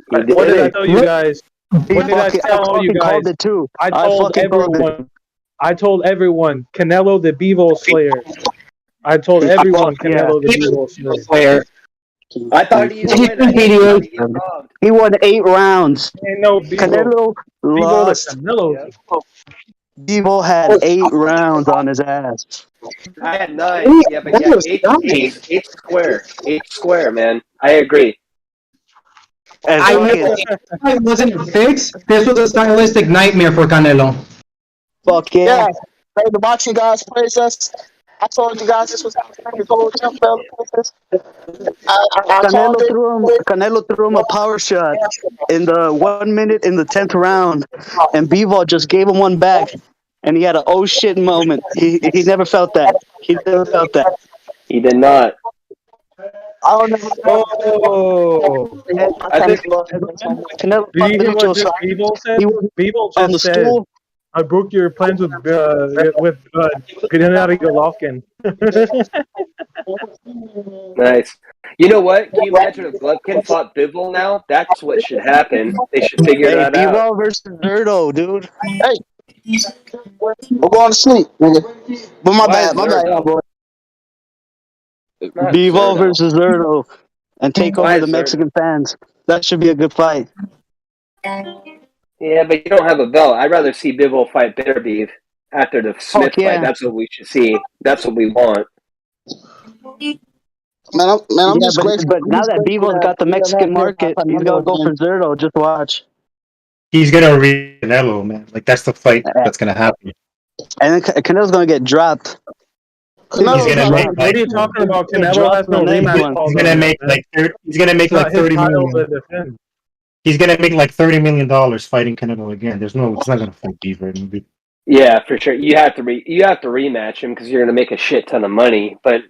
What did I tell you guys? What did I tell all you fucking guys? called it too. I I told fucking called it. everyone. I told everyone. Canelo the Bevo Slayer. I told everyone. Canelo the Bevo Slayer. I thought he'd win. I didn't want to get robbed. He won 8 rounds. Ain't no Bevo. Canelo Bevo the lost. Canelo. Bevo had 8 rounds on his ass. I had 9. Yeah, but yeah, eight square. 8 square, man. I agree. And I fucking, know it wasn't a fix. This was a stylistic nightmare for Canelo. fuck yeah. Yeah. Hey, the boxing guys praise us. I told you guys this was happening. The whole jump bell. I called it. Canelo threw him a power shot in the 1 minute in the 10th round, and Bivol just gave him one back, and he had an oh shit moment. He never felt that. He never felt that. He did not. I don't know. Oh. I think Canelo Did you hear what just Bevo said? He was Bevo on the just said, stool. "I broke your plans with Gennady Golovkin." nice. You know what? Can you imagine if Golovkin fought Bivol now? That's what should happen. They should figure Hey, that out. Bivol versus Zerto, dude. We're going to sleep, nigga. But my bad, boy. Bivol versus Zerto, and take over the Mexican fans. That should be a good fight. Yeah, but you don't have a belt. I'd rather see Bivol fight Bitterbeef after the Smith fight. That's what we should see. That's what we want. Man, I'm just grateful. But now that Bivol's got the Mexican market, he's gonna go for Zerto. Just watch. He's gonna read Canelo, man. Like that's the fight that's gonna happen. And then Canelo's gonna get dropped. He's gonna make. What are you talking about? Canelo has no rematch. He's gonna make like. He's gonna make like $30 million. He's gonna make like $30 million fighting Canelo again. It's not gonna fight Beaver. Yeah, for sure. You have to rematch him because you're gonna make a shit ton of money. But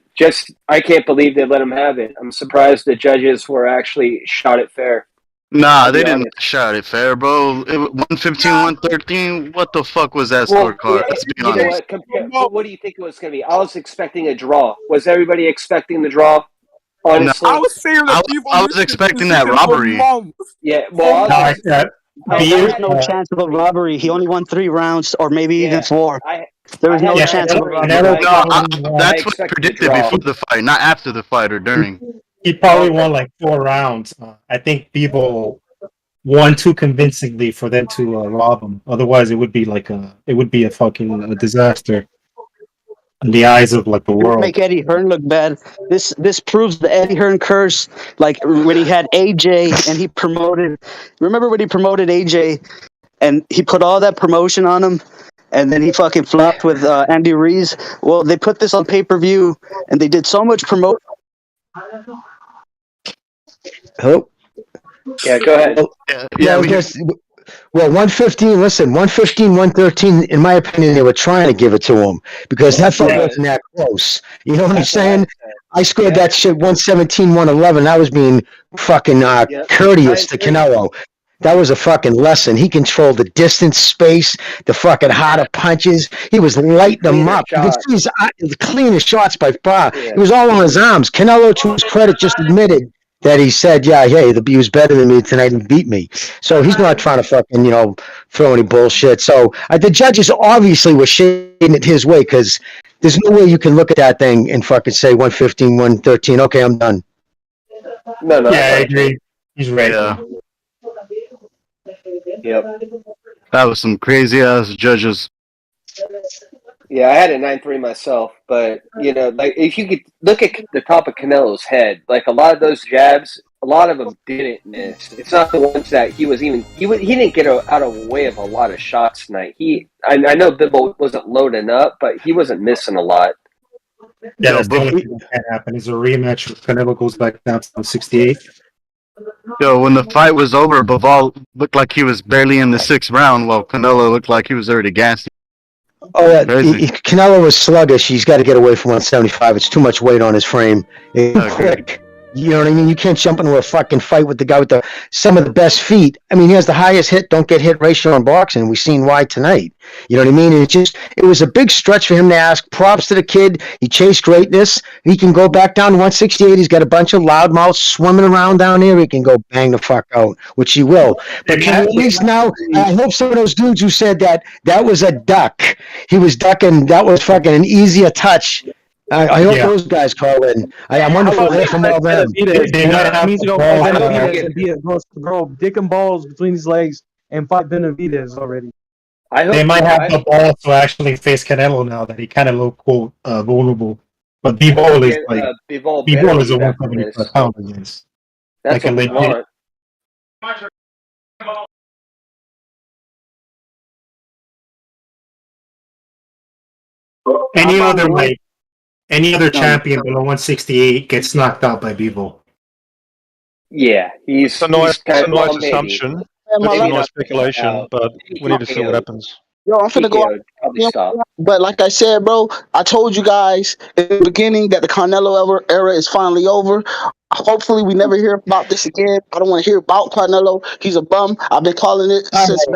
I can't believe they let him have it. I'm surprised the judges were actually shot it fair. Nah, they didn't shot it fair, bro. 115, 113. What the fuck was that scorecard? Let's be honest. What do you think it was going to be? I was expecting a draw. Was everybody expecting the draw? Honestly, I was saying that I was expecting that robbery. Yeah, well, there was no chance of a robbery. He only won 3 rounds, or maybe even 4. There was no chance of a robbery. That's what I predicted before the fight, not after the fight or during. He probably won like 4 rounds. I think people won too convincingly for them to rob him. Otherwise, it would be a fucking disaster in the eyes of like the world. Make Eddie Hearn look bad. This proves the Eddie Hearn curse. Like when he had AJ and he promoted. Remember when he promoted AJ, and he put all that promotion on him, and then he fucking flopped with Andy Ruiz. Well, they put this on pay-per-view, and they did so much promotion. Hello? Yeah, go ahead. Well, 115, listen, 115, 113, in my opinion, they were trying to give it to him because that fight wasn't that close. You know what I'm saying? I scored that shit 117, 111. I was being fucking courteous to Canelo. That was a fucking lesson. He controlled the distance, space, the fucking harder punches. He was lighting them up. You can see his cleanest shots by far. It was all on his arms. Canelo, to his credit, just admitted that he said, hey, he was better than me tonight and beat me. So he's not trying to fucking, throw any bullshit. So the judges obviously were shading it his way because there's no way you can look at that thing and fucking say 115, 113, okay, I'm done. No. Yeah, I agree. He's right. Yeah. Yep. That was some crazy ass judges. Yeah, I had a 9-3 myself, but like if you could look at the top of Canelo's head, like a lot of those jabs, a lot of them didn't miss. It's not the ones that he didn't get out of the way of a lot of shots tonight. I know Bivol wasn't loading up, but he wasn't missing a lot. Yeah, that's the only thing that can happen. Is a rematch. Canelo goes back down to 68. Yo, when the fight was over, Bivol looked like he was barely in the 6th round, while Canelo looked like he was already gassed. Oh, yeah. Canelo was sluggish. He's got to get away from 175. It's too much weight on his frame. Quick. You know what I mean? You can't jump into a fucking fight with the guy with some of the best feet. I mean, he has the highest hit, don't get hit ratio in boxing. We've seen why tonight. You know what I mean? And it was a big stretch for him to ask. Props to the kid. He chased greatness. He can go back down to 168. He's got a bunch of loudmouths swimming around down here. He can go bang the fuck out, which he will. But can at least now, I hope some of those dudes who said that was a duck. He was ducking. That was fucking an easier touch. I hope those guys call in. I'm wonderful to hear from all them. That means you don't fight Benavidez and go dick and balls between his legs and fight Benavidez already. They might have the balls to actually face Canelo now that he kind of looked vulnerable. But Bivol is like Bivol is a 175 pound against. That's like what we want. Any other champion below 168 gets knocked out by Bivol. Yeah, it's a nice assumption. It's a nice speculation, but we need to see what happens. Yo, I'm finna go out. But like I said, bro, I told you guys in the beginning that the Canelo era is finally over. Hopefully, we never hear about this again. I don't want to hear about Canelo. He's a bum. I've been calling it since. It's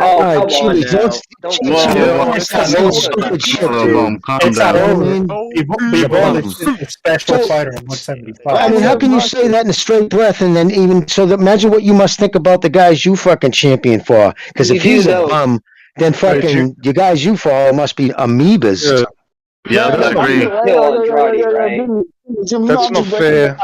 a special fighter in 175. I mean, how can you say that in a straight breath and then even so? Imagine what you must think about the guys you fucking champion for. Because if he's a bum, then fucking the guys you follow must be amoebas. Yeah, I agree. That's not fair.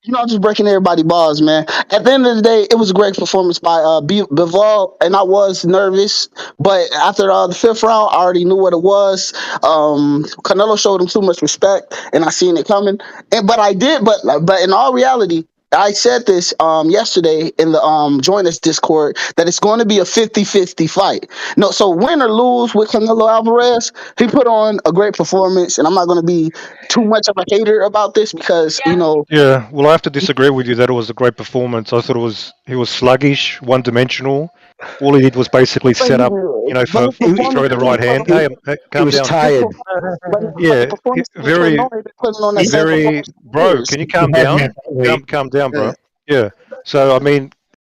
You know, I'm just breaking everybody's balls, man. At the end of the day, it was a great performance by Bivol, and I was nervous. But after the fifth round, I already knew what it was. Canelo showed him too much respect, and I seen it coming. But in all reality, I said this yesterday in the Join Us Discord that it's going to be a 50-50 fight. No, so win or lose with Canelo Alvarez, he put on a great performance, and I'm not going to be too much of a hater about this because, you know... Yeah, well, I have to disagree with you that it was a great performance. I thought he was sluggish, one-dimensional. All he did was basically set up, for throw the right hand. Hey, calm down. He was tired. Yeah, very, bro, can you calm down? Calm down, bro. Yeah. So, I mean,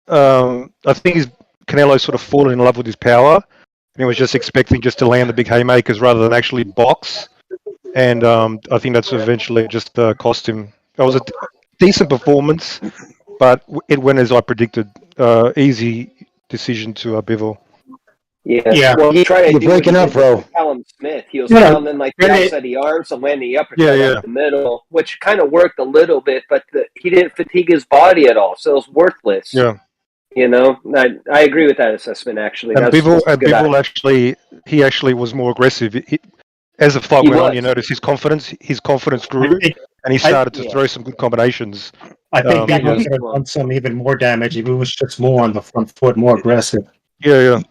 I think Canelo sort of fallen in love with his power. And he was just expecting just to land the big haymakers rather than actually box. And I think that's eventually just cost him. It was a decent performance, but it went as I predicted. Easy decision to Bivol. Yeah. Well, he tried to do breaking up, bro. Callum Smith. He was pounding like the outside of the arms and landing the uppercut up the middle, which kind of worked a little bit, but he didn't fatigue his body at all, so it was worthless. Yeah. You know, I agree with that assessment. Actually, and Bivol actually was more aggressive. As the fight went on, you notice his confidence grew, and he started to throw some good combinations. I think Bivol could have done some even more damage if it was just more on the front foot, more aggressive. Yeah.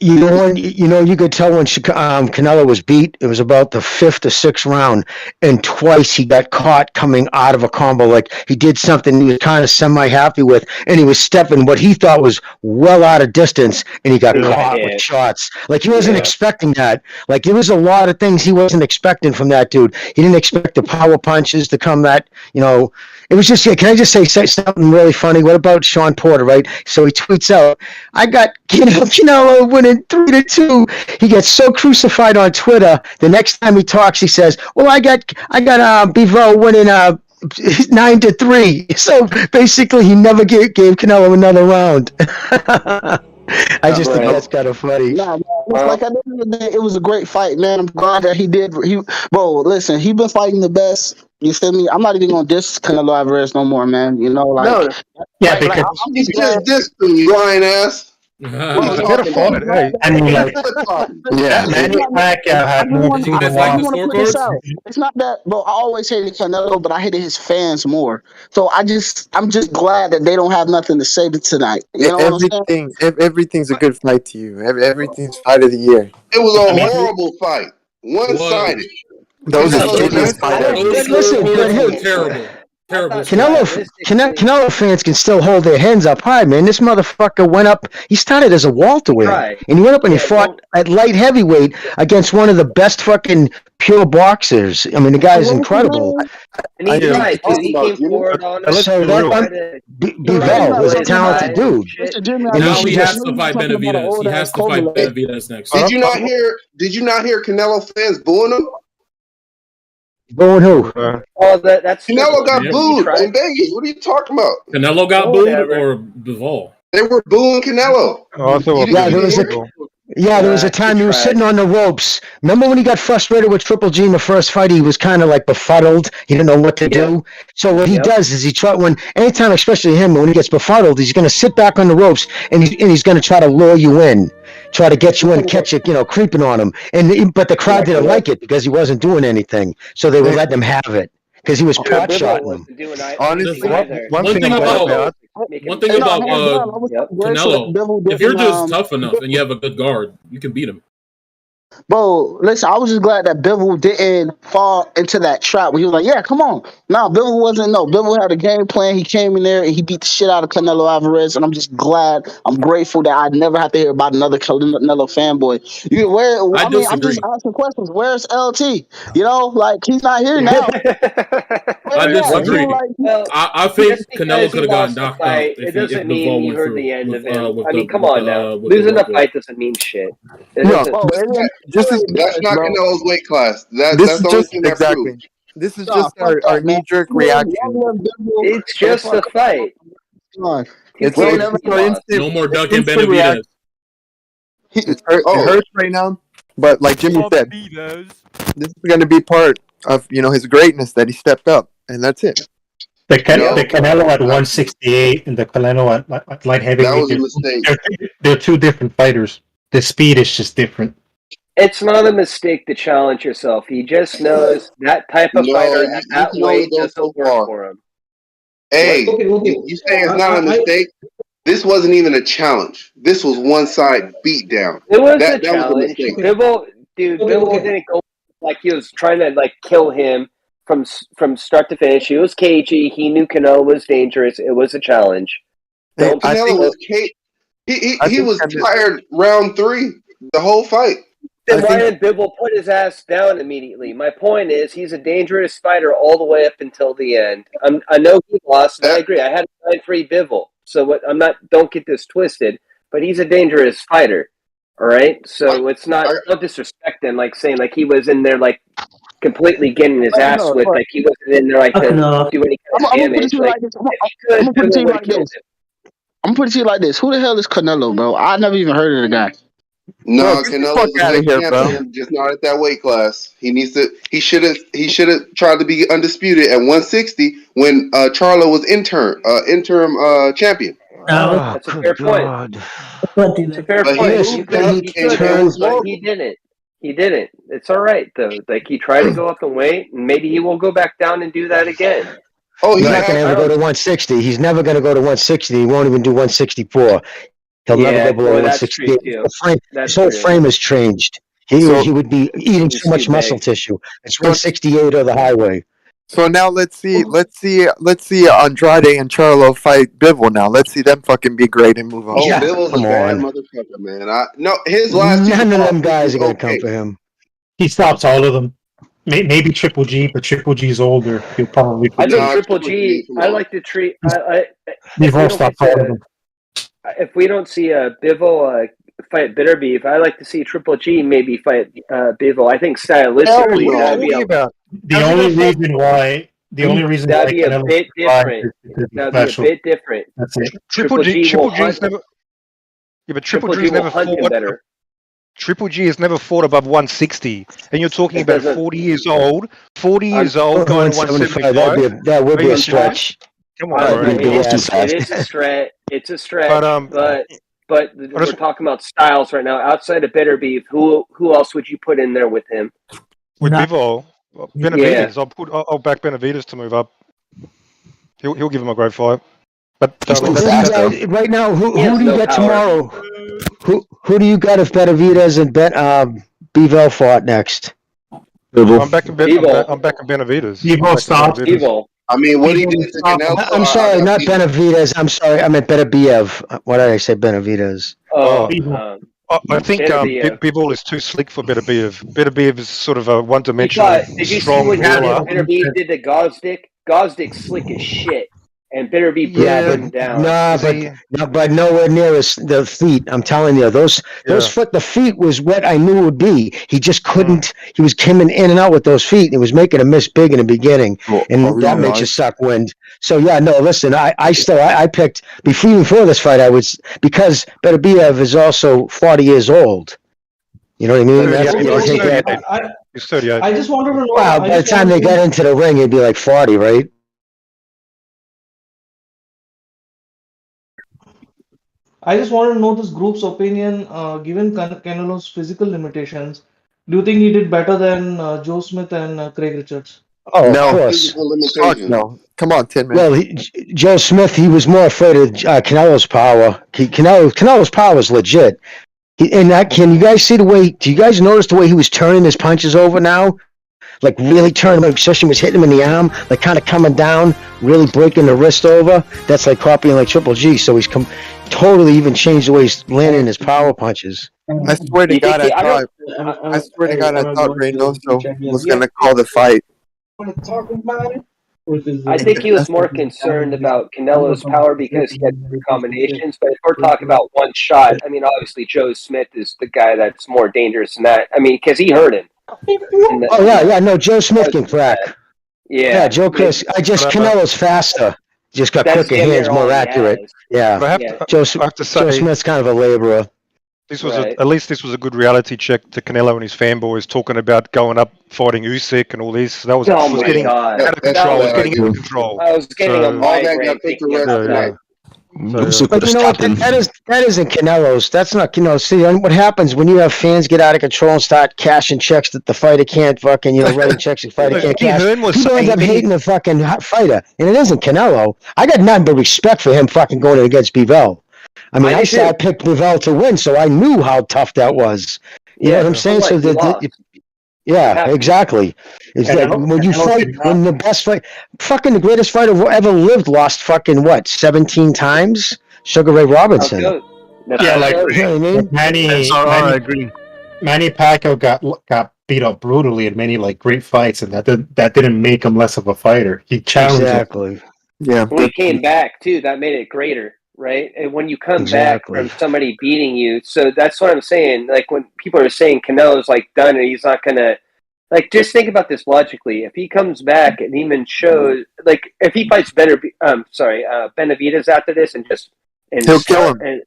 You could tell when Canelo was beat. It was about the fifth or sixth round, and twice he got caught coming out of a combo. Like he did something he was kind of semi-happy with, and he was stepping what he thought was well out of distance, and he got caught with shots. Like he wasn't expecting that. Like there was a lot of things he wasn't expecting from that dude. He didn't expect the power punches to come that, It was just, can I just say something really funny? What about Sean Porter, right? So he tweets out, I got Canelo winning 3-2. He gets so crucified on Twitter. The next time he talks, he says, well, I got Bivol winning 9-3. So basically, he never gave Canelo another round. I just think that's kind of funny. Like at the end of the day, it was a great fight, man. I'm glad that he did. Listen, he's been fighting the best. You feel me? I'm not even gonna diss Canelo Alvarez no more, man. Because he's just dissed him, you lying ass. It's a better fight. Hey, I mean, Manny Pacquiao had more. It's not that, bro. I always hated Canelo, but I hated his fans more. So I'm just glad that they don't have nothing to say tonight. You know what I'm saying? Everything's a good fight to you. Everything's fight of the year. It was a horrible fight, one-sided. Those are terrible. Canelo fans can still hold their hands up high, man. This motherfucker went up. He started as a welterweight, and he went up and he fought at light heavyweight against one of the best fucking pure boxers. I mean, the guy is incredible. And he I think tried to. He came forward on us. So He that tried to Bivol is a his talented eyes dude. and shit. Mr. Jimmy, You know, Now she he just has to fight Benavidez. He has to fight Benavidez next. Did you not hear? Did you not hear Canelo fans booing him? booing who? Oh, that's Canelo got man. booed in Vegas. What are you talking about? Canelo got booed or Bivol? They were booing Canelo. Oh, I thought Yeah, there was a there was a time he was sitting on the ropes. Remember when he got frustrated with Triple G in the first fight? He was kind of like befuddled. He didn't know what to do. So what he does is anytime, especially him, when he gets befuddled, he's going to sit back on the ropes and he's going to try to lure you in, try to get you in, catch you, creeping on him. But the crowd didn't like it because he wasn't doing anything. So they would let him have it because he was pot shotting them. Honestly, one thing about Canelo, if you're just tough enough and you have a good guard, you can beat him. Bro, listen, I was just glad that Bivol didn't fall into that trap where he was like, yeah, come on. No, Bivol wasn't. No, Bivol had a game plan. He came in there and he beat the shit out of Canelo Alvarez. And I'm just glad, I'm grateful that I never have to hear about another Canelo fanboy. I'm just asking questions. Where's LT? He's not here now. I disagree. I think Canelo could have gotten knocked out it doesn't mean you heard the end of him. I mean, come on now. with Losing the a fight doesn't mean shit. That's not Canelo's weight class. That's the only thing that proves. This is just our knee-jerk reaction. It's just a fight. No more ducking Benavidez. It hurts right now, but like Jimmy said, this is going to be part of his greatness that he stepped up, and that's it. The Canelo at 168 and the Canelo at light heavyweight. That was a mistake. They're two different fighters. The speed is just different. It's not a mistake to challenge yourself. He just knows that type of fighter at that weight doesn't work for him. Hey, you say it's not a mistake? This wasn't even a challenge. This was one-side beatdown. It was a challenge. Bivol didn't go like he was trying to kill him from start to finish. He was cagey. He knew Canelo was dangerous. It was a challenge. Canelo was cagey. He was tired round 3 the whole fight. Then why didn't Bivol put his ass down immediately? My point is, he's a dangerous fighter all the way up until the end. I know he lost, and I agree. I had a 9-3 Bivol, so don't get this twisted, but he's a dangerous fighter. All right, so it's not don't disrespect him, saying he was in there completely getting his ass whipped, he wasn't in there to do any kind of damage. I'm gonna put it to you like this. I'm gonna put it to you like this. Who the hell is Canelo, bro? I never even heard of the guy. No, Canelo's a good champion, just not at that weight class. He should have tried to be undisputed at 160 when Charlo was interim champion. That's a fair point. It's a fair point. He didn't. He didn't. It's all right though. He tried to go up in weight, and maybe he will go back down and do that again. Oh, he's not going to ever go to 160. He's never going to go to 160. He won't even do 164. He'll never go below 168. His whole frame has changed. He would be eating too much muscle tissue. It's 168 or the highway. So now let's see Andrade and Charlo fight Bivol now. Let's see them fucking be great and move on. Oh, yeah, Bivol's a bad motherfucker, man. His last none of them guys are going to come for him. He stops all of them. Maybe Triple G, but Triple G's older. He'll probably. I think Triple G. I like to treat. If we don't see a Bivol fight Bitter Beef, I like to see Triple G maybe fight Bivol. I think stylistically that'd be the only reason why that'd be a bit different. That'd be a bit different. That's it. Triple G's never. Yeah, but Triple G's never fought better. Triple G has never fought above 160, and you're talking about 40 years old. 40 years old going 175. That would be a stretch. Come on, it is a stretch. It's a stretch, but we're talking about styles right now. Outside of Bitter Beef, who else would you put in there with him? With Bivol, Benavidez. Yeah. I'll back Benavidez to move up. He'll give him a great fight. But right now, who do you get tomorrow? Who do you got if Benavidez and Bivol fought next? I'm backing Benavidez. Bivol stopped. Bivol. I mean, what he did to Canelo. I'm sorry, not Benavidez. I'm sorry, I meant Beterbiev. What did I say, Benavidez? I think Beterbiev. Bivol is too slick for Beterbiev. Beterbiev is sort of a one-dimensional, Did you see strong what brawler. Beterbiev did to Gosdick? Gosdick's slick as shit, and Beterbiev Yeah, broke but him down. but nowhere near the feet. I'm telling you, those foot, the feet was what I knew it would be. He just couldn't. He was coming in and out with those feet. And he was making a miss big in the beginning, and that makes you suck wind. So yeah, no, listen, I picked even before this fight. I was because Beterbiev is also 40 years old. You know what I mean? He's 38. I just wanted to know. Wow, by the time they got into the ring, he'd be like 40, right? I just want to know this group's opinion, given Canelo's physical limitations. Do you think he did better than Joe Smith and Craig Richards? Oh, No. of course. Physical Fuck limitations. no. Come on, 10 Well, minutes. Joe Smith, he was more afraid of Canelo's power. Canelo's power was legit. Can you guys see the way? Do you guys notice the way he was turning his punches over now? Like really turning him, especially was hitting him in the arm, like kind of coming down, really breaking the wrist over. That's like copying like Triple G. So he's totally even changed the way he's landing his power punches. I swear to God, I thought Reynoso was going to call the fight. I think he was more concerned about Canelo's power because he had combinations. But if we're talking about one shot, I mean, obviously Joe Smith is the guy that's more dangerous than that. I mean, because he hurt him. No, Joe Smith can crack. Yeah, Joe Chris. Canelo's faster. Just got quicker hands, more accurate. Yeah. But Joe say, Smith's kind of a laborer. This was at least this was a good reality check to Canelo and his fanboys talking about going up fighting Usyk and all this. That was, was getting out of control. I was getting a migraine thinking about that. But you know what? That isn't Canelo's. That's not See, what happens when you have fans get out of control and start cashing checks that the fighter can't fucking, writing checks the fighter can't cash. People end up hating the fucking fighter, and it isn't Canelo. I got nothing but respect for him fucking going against Bivol. I mean, I picked Bivol to win, so I knew how tough that was. You know what I'm saying? So exactly. It's like when you fight, when the best fight, fucking the greatest fighter ever lived lost fucking 17 times? Sugar Ray Robinson. You know what I mean? I agree. Manny Pacquiao got beat up brutally in many great fights, and that didn't make him less of a fighter. He challenged him. Yeah. When he came back too, that made it greater. Right, and when you come back from somebody beating you, so that's what I'm saying. Like when people are saying Canelo's done and he's not gonna, just think about this logically. If he comes back and even shows, if he fights Benavidez after this and he'll kill him. And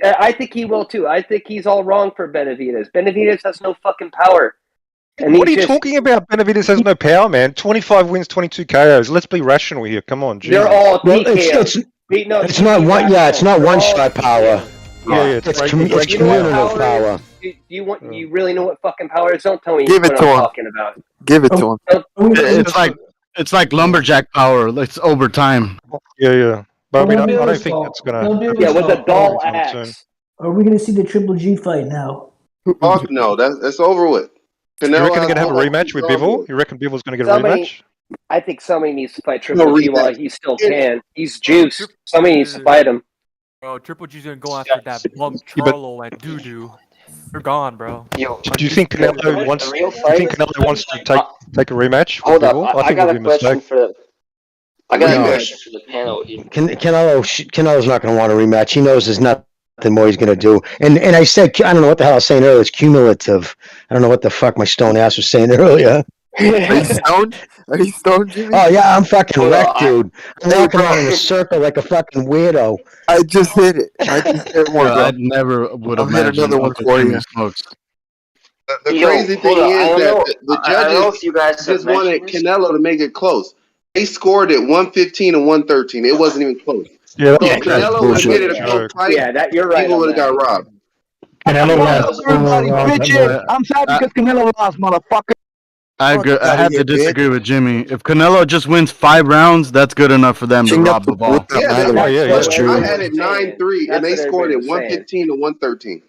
I think he will too. I think he's all wrong for Benavidez. Benavidez has no fucking power. And what are you talking about? Benavidez has no power, man. 25 wins, 22 KOs. Let's be rational here. Come on, Jesus. They're all TKOs. It's not one. Yeah, it's not one shot power. It's cumulative power. Do you really know what fucking power is? Don't tell me Give it what to I'm him. talking about. Give it to him. It's like lumberjack power. It's over time. Yeah. But I mean, I don't think that's gonna. Yeah, with a dull axe. Are we gonna see the Triple G fight now? Fuck no, that's over with. You reckon they're gonna have a rematch with Bivol? You reckon Bivol's gonna get a rematch? I think somebody needs to fight Triple G while he still can. He's juiced. Somebody needs to fight him. Bro, Triple G's gonna go after that bum Charlo and Doo-Doo. They're gone, bro. Do you think Canelo wants? Do you think Canelo wants to take a rematch? Hold up, I think got it would be a mistake. I got a question for the panel. Canelo's not going to want a rematch. He knows there's nothing more he's going to do. And I said, I don't know what the hell I was saying earlier. It's cumulative. I don't know what the fuck my stone ass was saying earlier. Are you stoned? Are you stoned, Jimmy? Oh yeah, I'm fucking wrecked, dude. I'm walking around in a circle like a fucking weirdo. I just hit it. I just hit one. I never would have hit another one for you. The crazy thing is that the judges just wanted Canelo to make it close. They scored it 115 and 113. It wasn't even close. Yeah, Canelo would have made it a close fight. Yeah, that you're right. People would have got robbed. Canelo lost. I'm sad because Canelo lost, motherfucker. I have to disagree with Jimmy. If Canelo just wins 5 rounds, that's good enough for them to rob the ball. Yeah, that's true. I had it 9-3, and they scored it 115 to 113.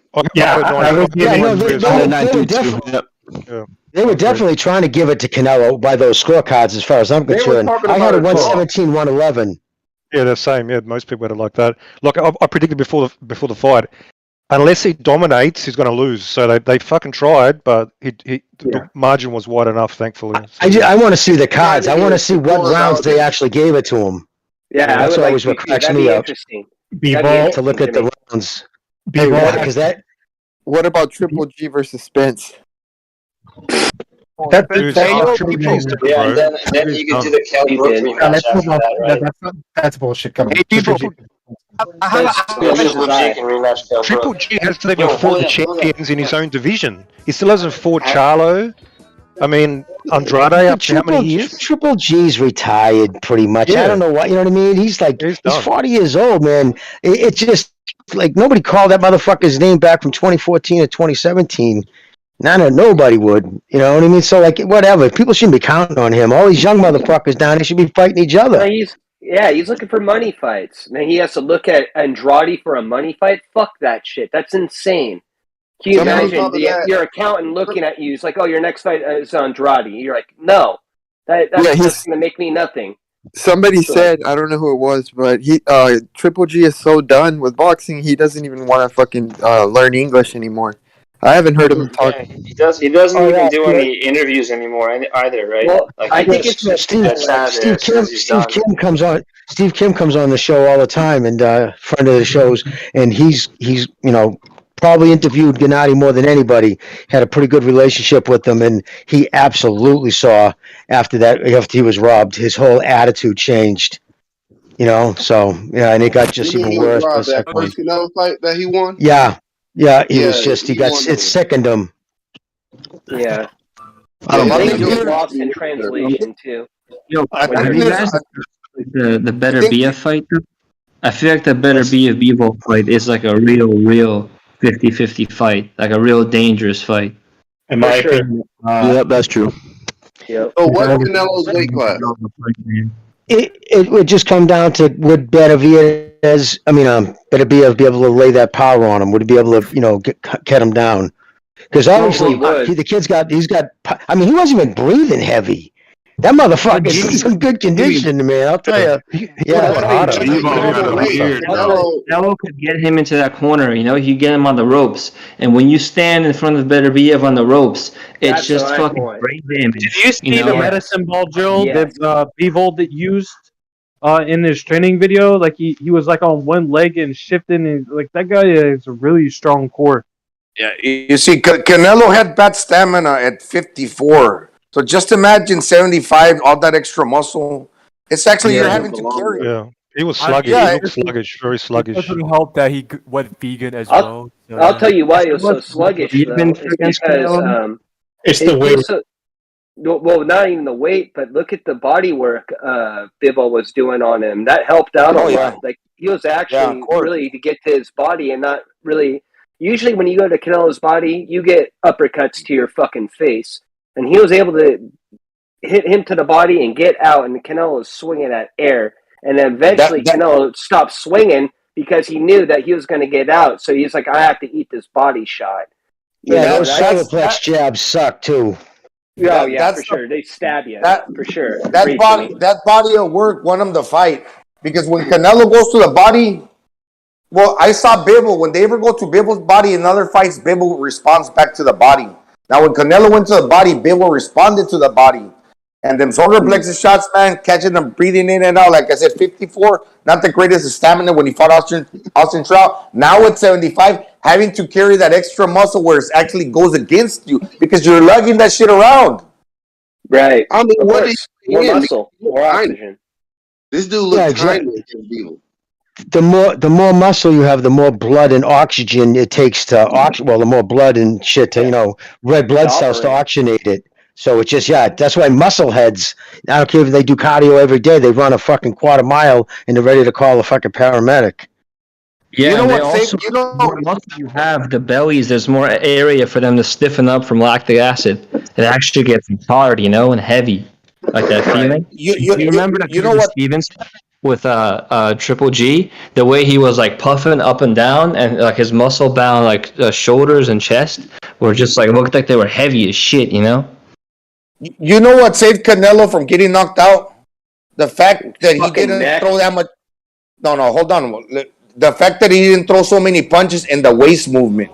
They were definitely trying to give it to Canelo by those scorecards, as far as I'm concerned. I had it 117, 111. Yeah, the same. Yeah, most people had it like that. Like I predicted before the fight, unless he dominates, he's going to lose. So they fucking tried, but the margin was wide enough, thankfully. So, I want to see the cards. I want to see what rounds they actually gave it to him. Yeah, I that's would like always to what too. cracks That'd me be up. interesting. To look at the rounds. Hey, What about Triple G versus Spence? Dude, Triple G is done, Yeah, bro. and then you can do the Kelly Brook rematch after that, right? That's bullshit. Come on. Hey, Triple G. Triple G hasn't even fought the champions in his own division. He still hasn't fought Charlo. I mean, Andrade after how many years? Triple G's retired pretty much. I Yeah. don't know what, you know what I mean? He's like, he's 40 years old, man. It's just like nobody called that motherfucker's name back from 2014 to 2017. Nobody would. You know what I mean? So, like, whatever. People shouldn't be counting on him. All these young motherfuckers down there should be fighting each other. No, he's looking for money fights. Now he has to look at Andrade for a money fight. Fuck that shit. That's insane. Can you imagine your accountant looking at you? It's like, oh, your next fight is Andrade. You're like, no, that's just going to make me nothing. Somebody said, I don't know who it was, but Triple G is so done with boxing, he doesn't even want to fucking learn English anymore. I haven't heard him talk. He doesn't even do any interviews anymore either, right? Well, like, I think it's Steve Kim comes on. Steve Kim comes on the show all the time, and friend of the shows, and he's probably interviewed Gennady more than anybody. Had a pretty good relationship with him, and he absolutely saw after he was robbed, his whole attitude changed. So yeah, and it got just even worse. That first Canelo fight that he won. It sickened him. Yeah. I think he was lost in translation too. Have you guys the Better BF fight? I feel like the Better BF Bevo fight is like a real 50-50 fight, like a real dangerous fight. In my opinion, that's true. Yep. So what's Canelo's weight class? It would just come down to would Benavidez, Benavidez be able to lay that power on him? Would he be able to, get him down? Because obviously the kid's he wasn't even breathing heavy. That motherfucker's in some good condition, man. I'll tell you. Canelo could get him into that corner, he could get him on the ropes. And when you stand in front of Beterbiev on the ropes, it's just fucking brain damage. Did you see the medicine ball drill that Bivol used in his training video? Like he was like on one leg and shifting, and like that guy is a really strong core. Yeah, you see, Canelo had bad stamina at 54. So just imagine 75, all that extra muscle. It's actually you're having to carry. Yeah, he was sluggish. He looked sluggish, very sluggish. It doesn't help that he went vegan as well. I'll tell you why he was so sluggish. Though, it's the weight. Well, not even the weight, but look at the body work Bivol was doing on him. That helped out a lot. Like he was actually really to get to his body and not really. Usually, when you go to Canelo's body, you get uppercuts to your fucking face. And he was able to hit him to the body and get out, and Canelo was swinging at air. And then eventually Canelo stopped swinging because he knew that he was going to get out. So he's like, I have to eat this body shot. Those solarplex jabs suck, too. Oh, yeah, for sure. They stab you, for sure. That body of work won him the fight. Because when Canelo goes to the body, well, I saw Bivol. When they ever go to Bivol's body in other fights, Bivol responds back to the body. Now, when Canelo went to the body, Bivol responded to the body. And them solar plexus shots, man, catching them breathing in and out. Like I said, 54, not the greatest of stamina when he fought Austin Trout. Now at 75, having to carry that extra muscle where it actually goes against you because you're lugging that shit around. Right. I mean, what is more muscle, more oxygen. This dude looks tiny against Bivol. The more muscle you have, the more blood and oxygen it takes to the more blood and shit to red blood cells to oxygenate it. So it's just that's why muscle heads. I don't care if they do cardio every day. They run a fucking quarter mile and they're ready to call a fucking paramedic. Yeah, the more muscle you have, the bellies, there's more area for them to stiffen up from lactic acid. It actually gets hard, and heavy, like that feeling. You remember that Stevens with Triple G, the way he was like puffing up and down, and like his muscle bound like shoulders and chest were just like looked like they were heavy as shit, You know what saved Canelo from getting knocked out? The fact that he didn't throw that much. No, hold on. the fact that he didn't throw so many punches and the waist movement.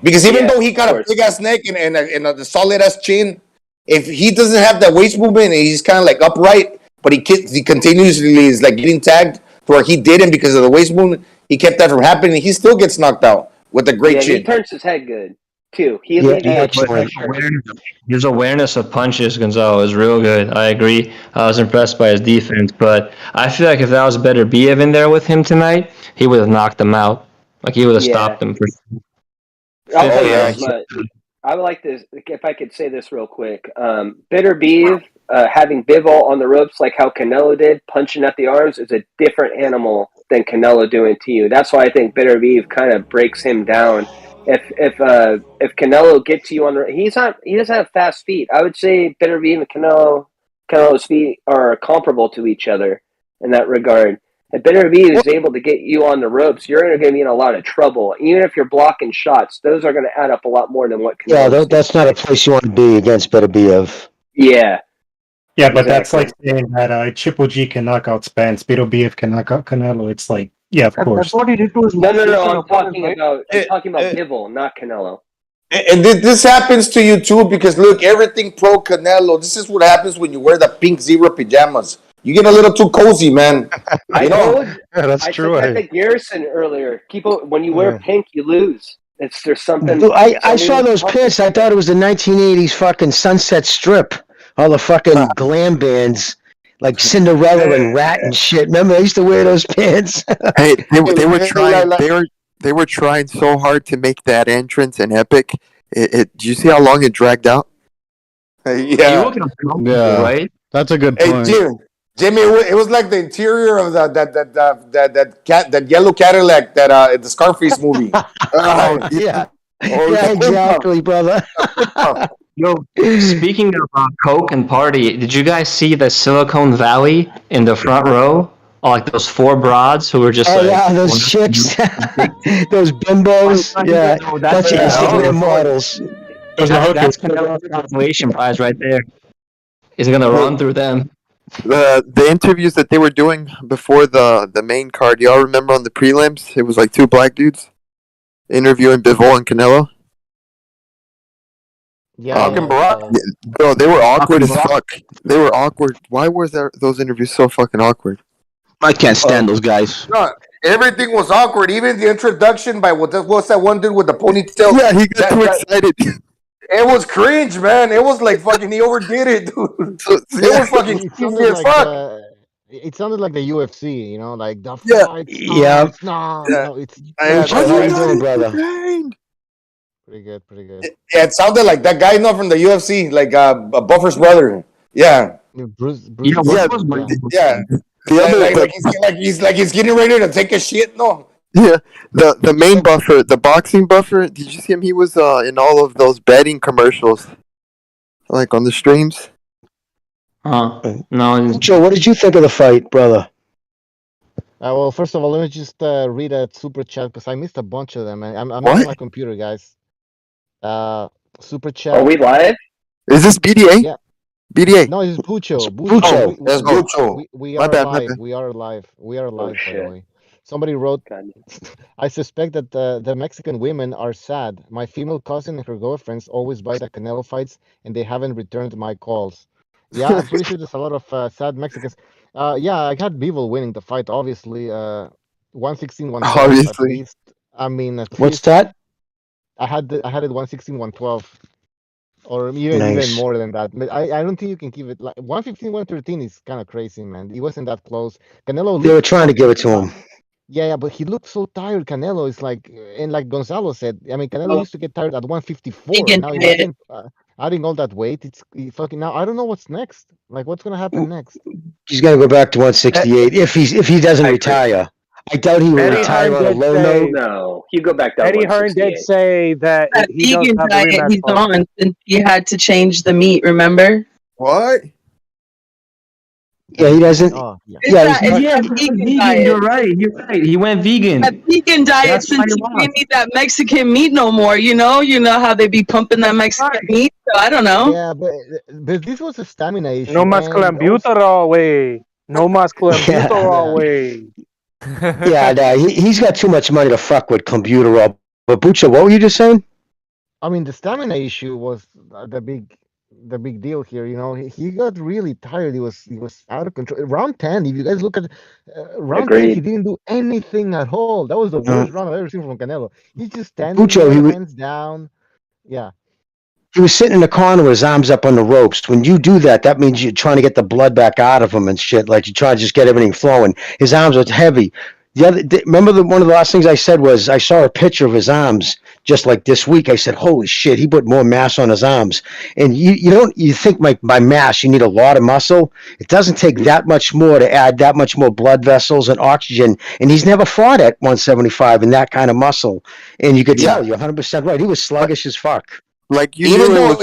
Because even though he got a big ass neck and a solid ass chin, if he doesn't have that waist movement and he's kind of like upright, but he continuously is like getting tagged to where he didn't because of the waist movement, he kept that from happening. He still gets knocked out with a great chin. He turns his head good too. He Yeah, alleviates but pressure. his awareness of punches, Gonzalo, is real good. I agree. I was impressed by his defense, but I feel like if that was better Biev in there with him tonight, he would have knocked him out. Like he would have stopped him. I'll tell you this much. I would like this, if I could say this real quick. Bitter Beef, having Bivol on the ropes like how Canelo did, punching at the arms, is a different animal than Canelo doing to you. That's why I think Bitter Beef kind of breaks him down. If Canelo gets you on the, he doesn't have fast feet. I would say Bitter Beef and Canelo's feet are comparable to each other in that regard. If Bitter V is able to get you on the ropes, you're going to be in a lot of trouble. Even if you're blocking shots, those are going to add up a lot more than what Canelo's that's not a place you want to be against Better Biev. Yeah. Yeah, but that's like saying that Triple G can knock out Spence, Better Biev can knock out Canelo. It's like, yeah, of course. That's what he did to his No. I'm talking about Bivol, not Canelo. And this happens to you too because look, everything pro Canelo. This is what happens when you wear the pink zebra pajamas. You get a little too cozy, man. That's true. I said that Garrison earlier. When you wear pink, you lose. There's something. Dude, I saw those pants. I thought it was the 1980s fucking Sunset Strip. All the fucking glam bands like Cinderella and Rat and shit. Remember, I used to wear those pants. Hey, they were trying so hard to make that entrance an epic. Did you see how long it dragged out? Yeah, right. That's a good point. Hey, Jimmy, it was like the interior of that yellow Cadillac that the Scarface movie. Yeah, exactly, brother. Yo, speaking of Coke and party, did you guys see the Silicon Valley in the front row? Like those four broads who were just those chicks, those bimbos. Yeah, that's your Instagram models. That's Canelo's consolation prize right there. He's gonna run through them. The interviews that they were doing before the main card, y'all remember on the prelims? It was like two black dudes interviewing Bivol and Canelo. Bro, they were awkward as fuck. They were awkward. Why were those interviews so fucking awkward? I can't stand those guys. No, everything was awkward. Even the introduction by what's that one dude with the ponytail? Yeah, he got too excited. It was cringe, man. It was like fucking he overdid it, dude. It was fucking cheesy as fuck. It sounded like the UFC, you know, like the fight. How you doing, brother? Pretty good. Yeah, it sounded like that guy, from the UFC, like Buffer's brother. Yeah. Bruce. Yeah. He's getting ready to take a shit. No. Yeah, the main buffer, the boxing buffer. Did you see him? He was in all of those betting commercials, like on the streams. No. Joe, what did you think of the fight, brother? Well, first of all, let me just read a super chat because I missed a bunch of them. I'm not on my computer, guys. Super chat. Are we live? Is this BDA? Yeah. BDA. No, it's Bucho. That's Bucho. We are live. We are live. By the way. Somebody wrote, I suspect that the Mexican women are sad. My female cousin and her girlfriends always buy the Canelo fights, and they haven't returned my calls. Yeah, I'm pretty sure there's a lot of sad Mexicans. Yeah, I had Bivol winning the fight, obviously. 116, 112 Obviously. at least. I mean, What's that? I had it 116, 112. Or even more than that. But I don't think you can keep it like 115, 113 is kind of crazy, man. He wasn't that close. Canelo. They were trying to give it to him. Yeah, but he looked so tired. Canelo is like, and like Gonzalo said, I mean, Canelo used to get tired at 154. Now adding all that weight, it's fucking. Now I don't know what's next. Like, what's gonna happen next? He's gonna go back to 168 if he doesn't retire. I doubt he will retire on a low note. No, you go back to Eddie Hearn did say that he vegan does have diet he's on since he had to change the meat. Remember? What? Yeah, he doesn't. Vegan. You're right. He went vegan. A vegan diet since he didn't eat that Mexican meat no more. You know how they be pumping that Mexican meat. So I don't know. Yeah, but this was a stamina issue. No más clambuterol, way. No más clambuterol, way. Yeah, no, he's got too much money to fuck with computer up. But Bucha, what were you just saying? I mean, the stamina issue was the big deal here. You know, he got really tired. He was out of control. Round 10, if you guys look at round 10, he Agreed. didn't do anything at all. That was the Uh, worst round I've ever seen from Canelo. He's just standing Bucho, there, hands down. Yeah. he was sitting in the corner with his arms up on the ropes. When you do that, that means you're trying to get the blood back out of him and shit. Like you're trying to just get everything flowing. His arms are heavy. Remember one of the last things I said was I saw a picture of his arms just like this week. I said, "Holy shit, he put more mass on his arms." And you think by mass you need a lot of muscle. It doesn't take that much more to add that much more blood vessels and oxygen. And he's never fought at 175 in that kind of muscle. And you could tell you're 100% right. He was sluggish as fuck. Like you even knew though it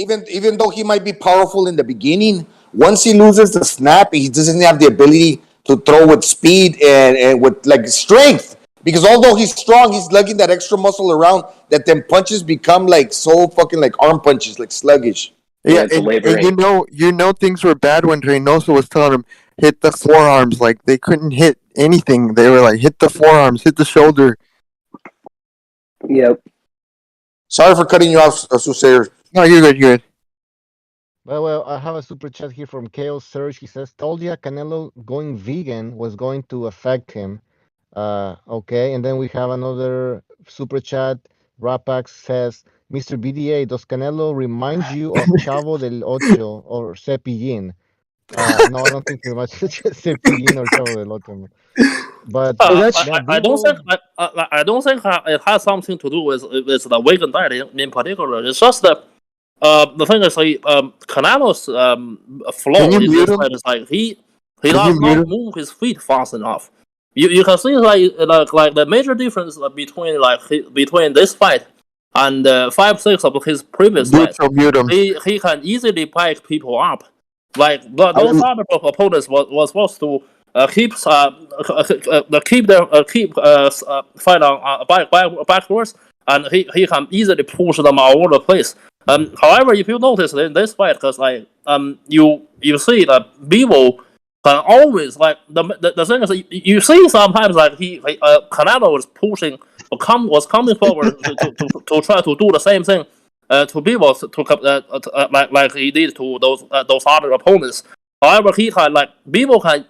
was, even though he might be powerful in the beginning, once he loses the snap, he doesn't have the ability to throw with speed and with like strength. Because although he's strong, he's lugging that extra muscle around that then punches become like so fucking like arm punches, like sluggish. yeah, and you know things were bad when Reynoso was telling him hit the forearms. Like they couldn't hit anything. They were like hit the forearms, hit the shoulder. Yep. Sorry for cutting you off, Susair. No, you're good. You're good. Well, I have a super chat here from Chaos Surge. He says, "Told ya Canelo going vegan was going to affect him." Okay, and then we have another super chat. Rapax says, "Mr. BDA, does Canelo remind you of Chavo del Ocho or Cepillín?" No, I don't think he reminds Cepillín or Chavo del Ocho. But I don't think I don't think it has something to do with the vegan diet in particular. It's just that the thing is like Canelo's flow in this fight is like he does not move his feet fast enough. You can see like the major difference between between this fight and 5-6 of his previous fight. He can easily back people up. Like those other opponents was supposed to keep fight on backwards, and he can easily push them all over the place. However, if you notice in this fight, because you see that Bevo can always like the thing is you see sometimes like Canelo was pushing was coming forward to try to do the same thing to Bevo like he did to those other opponents. However, he can like Bevo can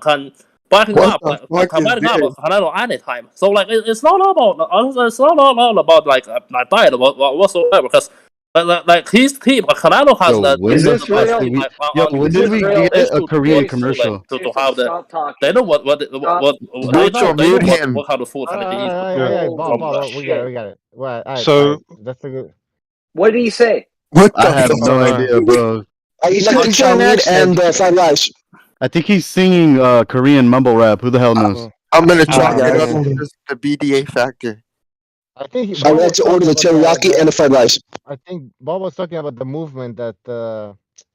can backing up Canelo anytime. So like it's not all about like diet whatsoever because. Like his team, Canelo has that. When did we get a Korean commercial? To have that, they know what kind of food can they eat. Bob, we got it. Well, So that's a good. What did he say? I have no idea, bro. He's saying that and fried rice. I think he's singing Korean mumble rap. Who the hell knows? I'm gonna chalk it up to just the BDA factor. I think I like to order the teriyaki and the fried rice. I think Bob was talking about the movement that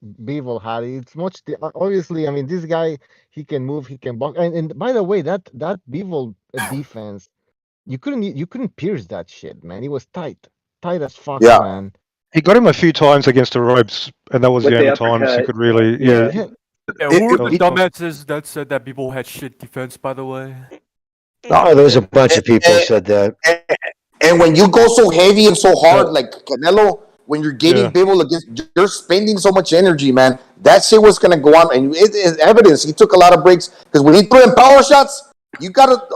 Bevel had. It's much obviously. I mean, this guy he can move, he can block. And by the way, that Bevel defense, you couldn't pierce that shit, man. It was tight as fuck, man. He got him a few times against the ropes, and that was the only times he could really. Yeah, who were the dumbasses that said that people had shit defense? By the way. Oh, there's a bunch of people who said that. And when you go so heavy and so hard, like Canelo, when you're getting people against, you're spending so much energy, man. That shit was gonna go on, and it is evidence. He took a lot of breaks because when he threw in power shots, you got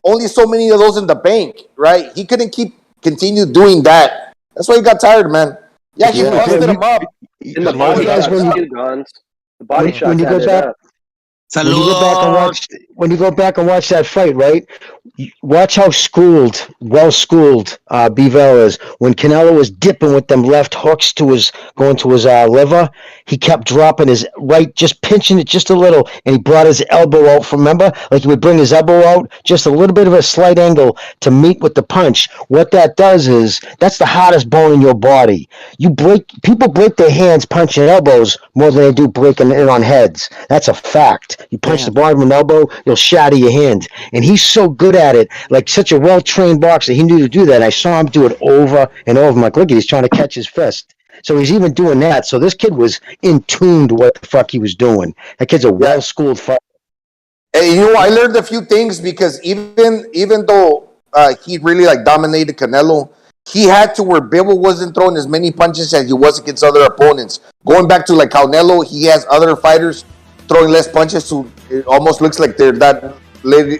only so many of those in the bank, right? He couldn't continue doing that. That's why he got tired, man. Yeah, he busted him up. And the body shots too, Gons. The body shots added up. When you go back and watch that fight, right? Watch how well schooled Bivol is. When Canelo was dipping with them left hooks going to his liver, he kept dropping his right, just pinching it just a little, and he brought his elbow out. Remember, like he would bring his elbow out, just a little bit of a slight angle to meet with the punch. What that does is that's the hardest bone in your body. People break their hands punching elbows more than they do breaking it on heads. That's a fact. You punch the bottom of an elbow, you'll shatter your hand. And he's so good at it, like such a well-trained boxer. He knew to do that. I saw him do it over and over. I'm like, look, he's trying to catch his fist. So he's even doing that. So this kid was in tune to what the fuck he was doing. That kid's a well-schooled fighter. And I learned a few things because even though he really like dominated Canelo, he had to where Bivol wasn't throwing as many punches as he was against other opponents. Going back to like Canelo, he has other fighters throwing less punches, so it almost looks like they're not really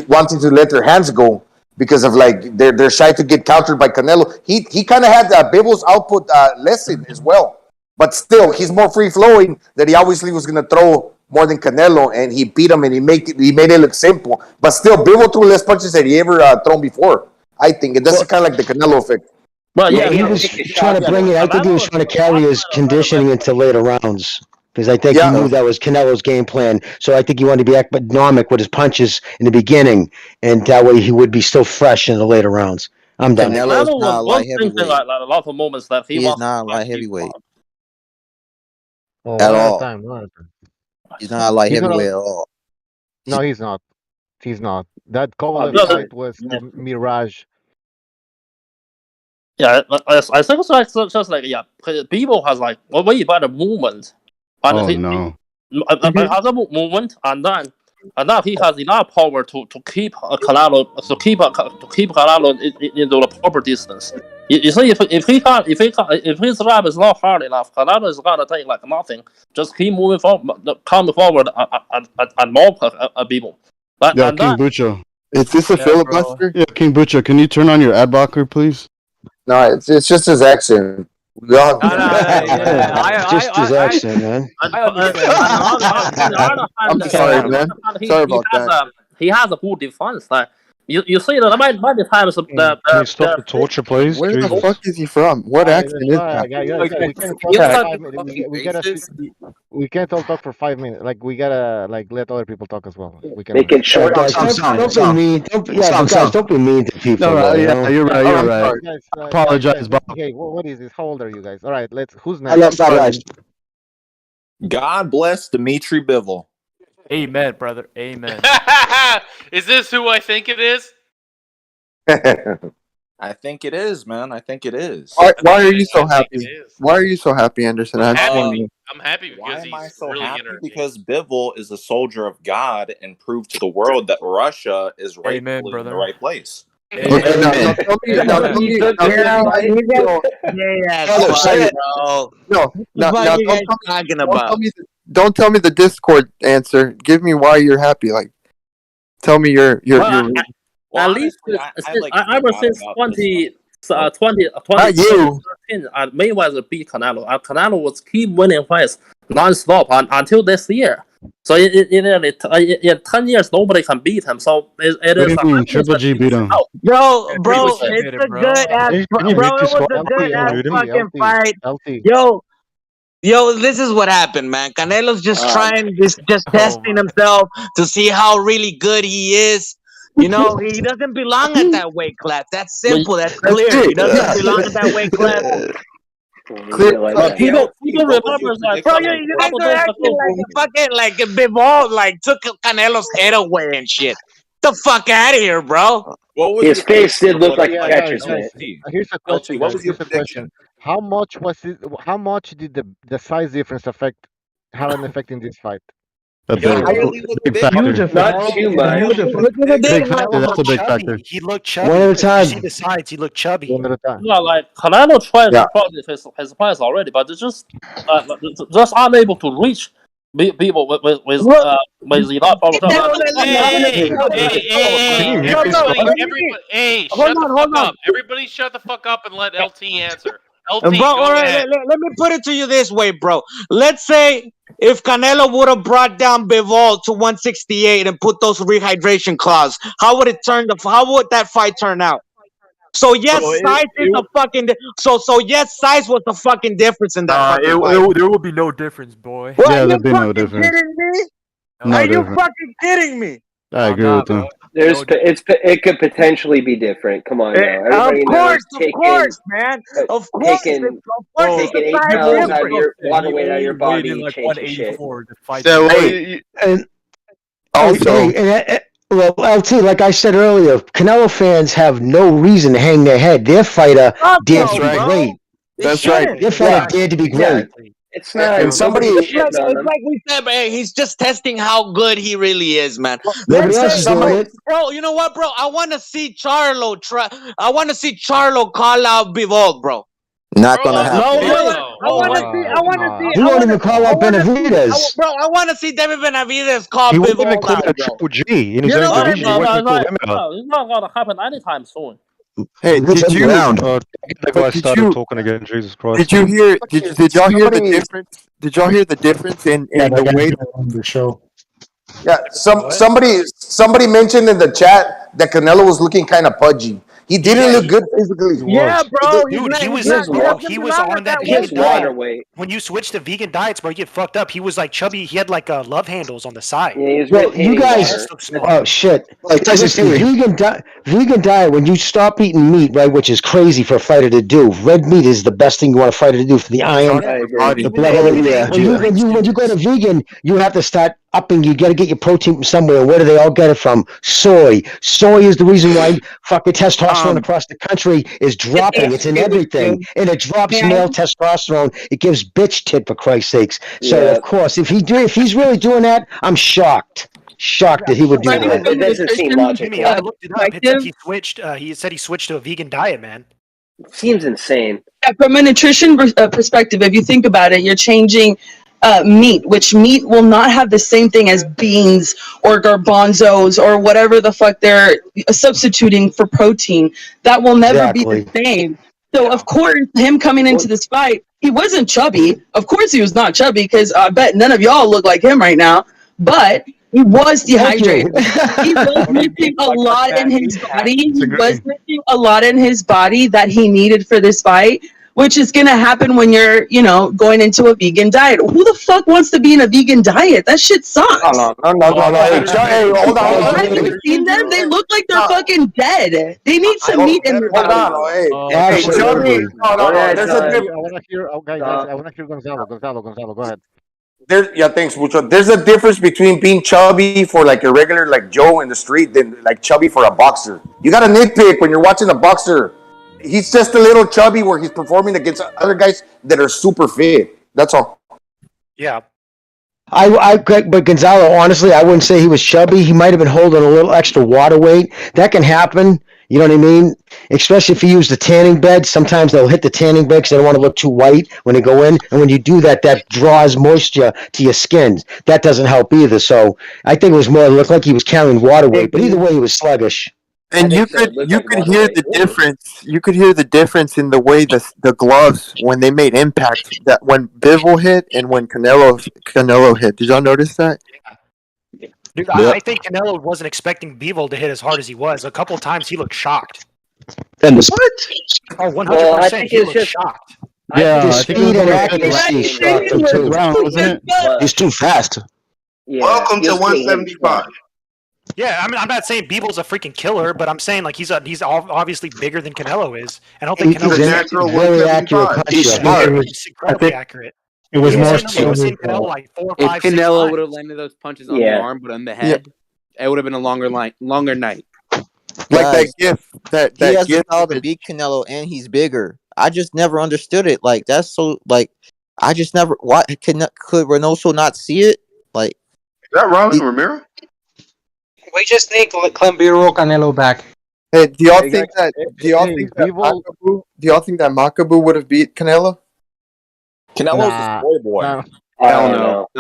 wanting to let their hands go because of like they're shy to get countered by Canelo. He kind of had Bivol's output lessened as well, but still he's more free flowing. That he obviously was going to throw more than Canelo, and he beat him, and he made it look simple. But still, Bivol threw less punches than he ever thrown before. I think, and that's kind of like the Canelo effect. Well, yeah, he was trying to bring it. I think he was trying to carry his conditioning into later rounds because I think he knew that was Canelo's game plan. So I think he wanted to be economic with his punches in the beginning, and that way he would be still fresh in the later rounds. I'm done. Canelo was thinking like a lot of moments that he was not a light heavyweight Oh, at one at a all. time. One at a time. He's not a light He's not heavyweight a- at all. No, he's not. He's not. That Kovalev no, fight was a mirage. Yeah, I think it's like just like people has like way better movement, and Oh he no. has a movement, and then he has enough power to keep Canelo into the proper distance. You see, if his grab is not hard enough, Canelo is gonna take like nothing. Just keep moving coming forward and mob people. But Yeah, and King then, Bucho. Is this a filibuster? Yeah, King Bucho, can you turn on your ad blocker, please? No, it's just his accent. We all Just his accent, man. I'm sorry, man. Sorry about that. He has a good defense. Like you see that many times Can you stop the torture, please? Where Jesus. the fuck is he from? What accent is that? We can't all talk for 5 minutes. Like we gotta like let other people talk as well. We can Make it short. Guys, don't be mean. Guys, don't be mean to people. No, though, you yeah, know? you're right. You're right. Guys, Apologize, Bob. Okay, what is this? How old are you guys? All right, who's I next? left that God bless Dimitri Bivol. Amen, brother. Amen. Is this who I think it is? I think it is, man. I think it is. Why are you so happy? Why are you so happy, Anderson? I'm happy because Why am I he's so really happy? entertaining. Because Bivol is a soldier of God and proved to the world that Russia is rightfully in the right place. Don't tell me the Discord answer. Give me why you're happy. Like, tell me your. At least ever since 2013, Mayweather beat Canelo, and Canelo was keep winning fights non-stop until this year. So in 10 years, nobody can beat him. So it is. Triple G beat him. Bro, it's a good ass. Bro, it was a good ass fucking fight. Yo, this is what happened, man. Canelo's just testing himself to see how really good he is. You know, he doesn't belong at that weight class. That's simple. That's clear. He doesn't belong at that weight class. People remember that. Bro, you guys are acting like Bivol took Canelo's head away and shit. Get the fuck out of here, bro. His face did look like a catcher's mitt. Here's a question. What was your question. How much did the size difference have an effect in this fight? Big factor. Not too much. Big factor. That's a big factor. He looked chubby. One at a time. You see the sides. He looked chubby. One at a time. Yeah, like Canelo tried to process his plans already, but it's just unable to reach people with enough power. Hey, shut the fuck up. Everybody shut the fuck up and let LT answer. LT, Bro, go all right, ahead. let me put it to you this way, bro. Let's say if Canelo would have brought down Bivol to 168 and put those rehydration clauses, how would that fight turn out? So yes, size is a fucking. So yes, size was the fucking difference in that. There will be no difference, boy. What, Yeah, are there'd you be no fucking difference. kidding me? No Are you difference. fucking kidding me? I agree with him. It could potentially be different. Come on now. Of course, man. Of course, taking it's 8 pounds out of your water weight out of your body and changing shit. Well, LT, like I said earlier, Canelo fans have no reason to hang their head. Their fighter dared to be great. That's right. Their fighter dared to be great. It's not. And somebody, Nobody's shitting on It's him. like we said, man, he's just testing how good he really is, man. Nobody else is doing it. Bro, you know what, bro? I want to see Charlo try. I want to see Charlo call out Bivol, bro. Not gonna happen. No way. no. I want to see. I want to see. He won't even call out Benavidez. Bro, I want to see David Benavidez call He won't even Bivol call out, out a bro. Triple G in his You own know what I division. He mean? won't even call them out. No, it's not gonna happen anytime soon. Hey, did you? The guy did started you- talking again. Jesus Christ! Did you hear? Did y'all hear the difference? Did y'all hear the difference in the way? on the show. Yeah, somebody mentioned in the chat that Canelo was looking kind of pudgy. He didn't look good physically. Yeah, bro. Dude, he was on that Just vegan water diet. weight. When you switch to vegan diets, bro, you get fucked up. He was like chubby. He had like love handles on the side. Yeah, he was Bro, you retaining guys, water. oh shit! Like Tyson Listen, Fury. vegan diet. When you stop eating meat, right, which is crazy for a fighter to do. Red meat is the best thing you want a fighter to do for the iron, the blood. When you go to vegan, you have to start upping. You got to get your protein from somewhere. Where do they all get it from? Soy. Soy is the reason why fucking testosterone across the country is dropping. It's in everything, and it drops male testosterone. It gives bitch tit, for Christ's sakes. So Yeah. of course, if he's really doing that, I'm shocked. Shocked that he would do that. It doesn't seem logical. Jimmy, I looked it up. It said he switched. He said he switched to a vegan diet, man. Seems insane. Yeah, from a nutrition perspective, if you think about it, you're changing meat, which meat will not have the same thing as beans or garbanzos or whatever the fuck they're substituting for protein. That will never be the same. So, of course, him coming into this fight, he wasn't chubby. Of course, he was not chubby because I bet none of y'all look like him right now. But he was dehydrated. He was missing a lot in his body. He was missing a lot in his body that he needed for this fight, which is going to happen when you're, going into a vegan diet. Who the fuck wants to be in a vegan diet? That shit sucks. No. Hey, hold on. Have you seen them? They look like they're fucking dead. They need some meat in their Hold body. on. Hey, Johnny. No. There's a difference. I want to hear. Okay, guys. I want to hear Gonzalo. Go ahead. Thanks, Mucho. There's a difference between being chubby for like a regular like Joe in the street than like chubby for a boxer. You got to nitpick when you're watching a boxer. He's just a little chubby where he's performing against other guys that are super fit. That's all. Yeah. But Gonzalo, honestly, I wouldn't say he was chubby. He might have been holding a little extra water weight. That can happen. You know what I mean? Especially if you use the tanning bed. Sometimes they'll hit the tanning bed because they don't want to look too white when they go in. And when you do that, that draws moisture to your skin. That doesn't help either. So I think it was more looked like he was carrying water weight. But either way, he was sluggish. And you could hear the difference. You could hear the difference in the way the gloves when they made impact. That when Bivol hit and when Canelo hit. Did y'all notice that? Dude, I think Canelo wasn't expecting Bivol to hit as hard as he was. A couple times he looked shocked. And Oh, 100%. He looked shocked. Yeah, the speed and accuracy shocked him too. Wasn't it? He's too fast. Yeah, Welcome to 175. Yeah, I mean, I'm not saying Bivol's a freaking killer, but I'm saying like he's obviously bigger than Canelo is. I don't think Canelo's very accurate punch. He's incredibly accurate. It was more. Seen Canelo like 4 or 5, If Canelo 6 would have times. landed those punches on the arm, but on the head, it would have been a longer night. Like that gift. That he has the gift. power to beat Canelo, and he's bigger. I just never understood it. Like that's so. Like I just never. Why could Reynoso not see it? Like Is that Robin Ramiro? We just need Clambiro Canelo back. Hey, do y'all think that? Do y'all think that Makabu would have beat Canelo? Canelo's a spoil boy. Hell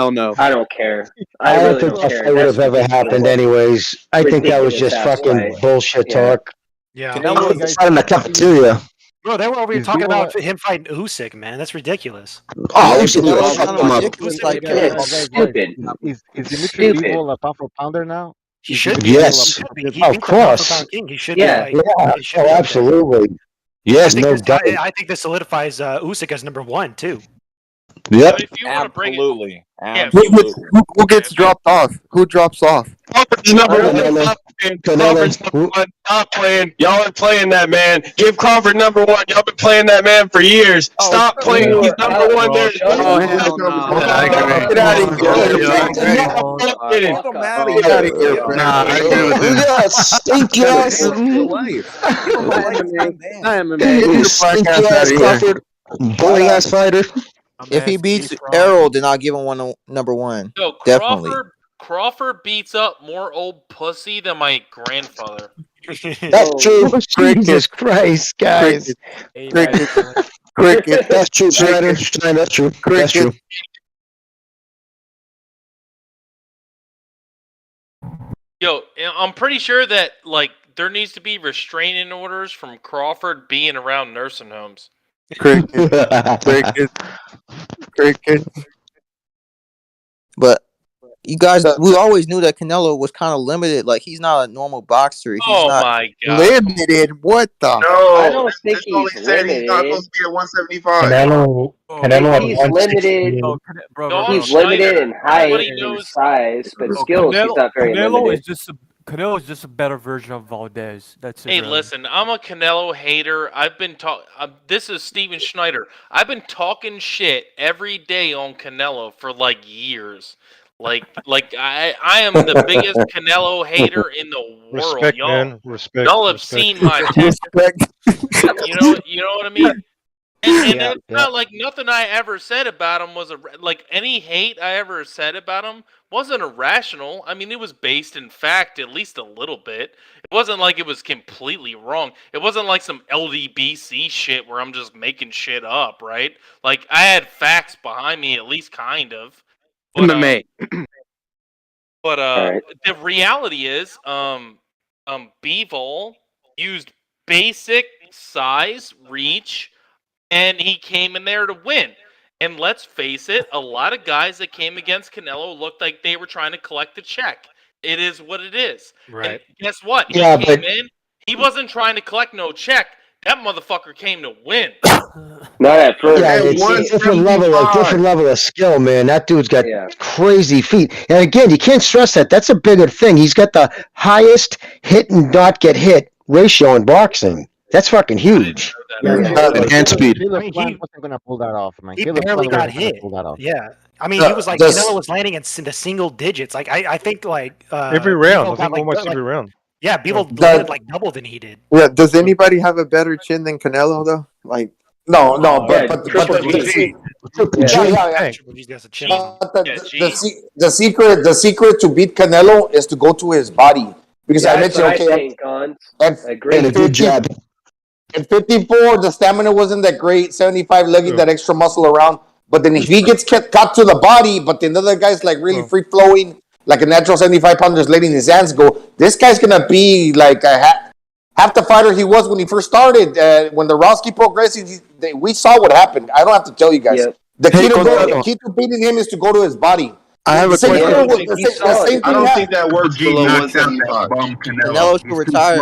no. I don't care. I I don't really think don't that care. fight would have ever happened anyways. I think that was just fucking bullshit talk. Yeah. Canelo was fighting in the cafeteria. Bro, they were over here talking about him fighting Usyk, man. That's ridiculous. Oh, Usyk would have fucked him up. Stupid. Is Dimitri Bivol a pound for pounder now? He should be. Yes, He of thinks course. Pound King. He should Yeah, be. Like, he should be up there. absolutely. Yes, no doubt. I think this solidifies Usyk as number 1 too. Yep. Absolutely. Who gets dropped off? Who drops off? Crawford's number 1. Stop playing. Y'all are playing that man. Give Crawford number 1. Y'all been playing that man for years. Stop playing. He's number 1 there. Get out of here. Nah, I agree with him. Yeah, stink ass. I am a man. Stink ass Crawford. Boring ass fighter. If he beats Errol, then I'll give him number one. Yo, Definitely. Crawford beats up more old pussy than my grandfather. That's true. Jesus Christ, guys. Cricket. That's true, Schneider. That's true. That's true. Yo, I'm pretty sure that like there needs to be restraining orders from Crawford being around nursing homes. Cricket. But you guys, we always knew that Canelo was kind of limited. Like he's not a normal boxer. He's not my god! Limited? What the? No, I don't think he's He's not supposed to be at 175. Canelo He's limited. He's limited in height and size, but skills he's not very limited. Canelo is just a better version of Valdez. That's it. Hey, really. listen, I'm a Canelo hater. I've been this is Steven Schneider. I've been talking shit every day on Canelo for like years. Like I am the biggest Canelo hater in the world. Respect, man. Respect. Y'all have seen my text. You know what I mean? And it's not like nothing I ever said about him was like any hate I ever said about him wasn't irrational. I mean, it was based in fact, at least a little bit. It wasn't like it was completely wrong. It wasn't like some LDBC shit where I'm just making shit up, right? Like I had facts behind me, at least kind of. But, the reality is, Bivol used basic size, reach, and he came in there to win. And let's face it, a lot of guys that came against Canelo looked like they were trying to collect a check. It is what it is. Right. And guess what? Yeah, he came in. He wasn't trying to collect no check. That motherfucker came to win. Not at first. Yeah, it's a different level of skill, man. That dude's got crazy feet. And again, you can't stress that. That's a bigger thing. He's got the highest hit and not get hit ratio in boxing. That's fucking huge. Hand speed. Caleb Plant wasn't gonna pull that off, man. He Caleb barely Plant got wasn't gonna hit. pull that off. Yeah. I mean, he was like Canelo was landing in the single digits. Like I think like every round. I Bivol think got, almost like, every round. Yeah, Bivol landed like double than he did. Yeah. Does anybody have a better chin than Canelo though? Like No, but Triple G. He's got a chin. the secret to beat Canelo is to go to his body because I mentioned and a good jab. At 54, the stamina wasn't that great. 75, lugging that extra muscle around. But then if he gets caught to the body, but the other guy's like really free flowing, like a natural 75 pounder just letting his hands go, this guy's gonna be like half the fighter he was when he first started. When the rounds keep progressing, we saw what happened. I don't have to tell you guys. Yep. The key to beating him is to go to his body. I have a question. I don't think that works below 175. Canelo should retire.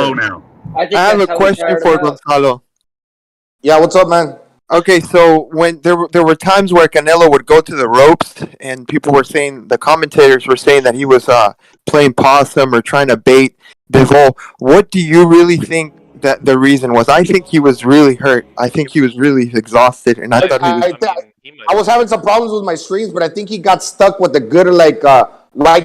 I have a question for Gonzalo. Yeah, what's up, man? Okay, so when there were times where Canelo would go to the ropes, and people were saying, the commentators were saying that he was playing possum or trying to bait Bivol. What do you really think that the reason was? I think he was really hurt. I think he was really exhausted, and I thought I was having some problems with my streams, but I think he got stuck with a good right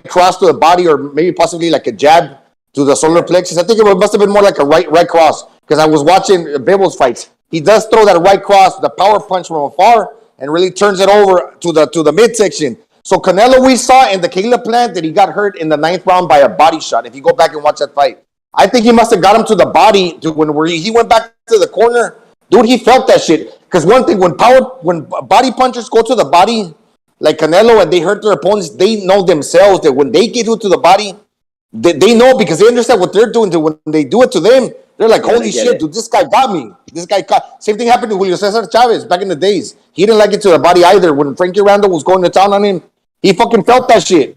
cross to the body, or maybe possibly like a jab to the solar plexus. I think it must have been more like a right cross, because I was watching Bivol's fights. He does throw that right cross, the power punch from afar, and really turns it over to the midsection. So Canelo, we saw in the Caleb Plant that he got hurt in the 9th round by a body shot. If you go back and watch that fight, I think he must have got him to the body when he went back to the corner. Dude, he felt that shit. Because one thing, when body punchers go to the body, like Canelo, and they hurt their opponents, they know themselves that when they get to the body, they know, because they understand what they're doing. When they do it to them, they're like, holy shit, dude, this guy got me. This guy got... Same thing happened to Julio Cesar Chavez back in the days. He didn't like it to the body either. When Frankie Randall was going to town on him, he fucking felt that shit.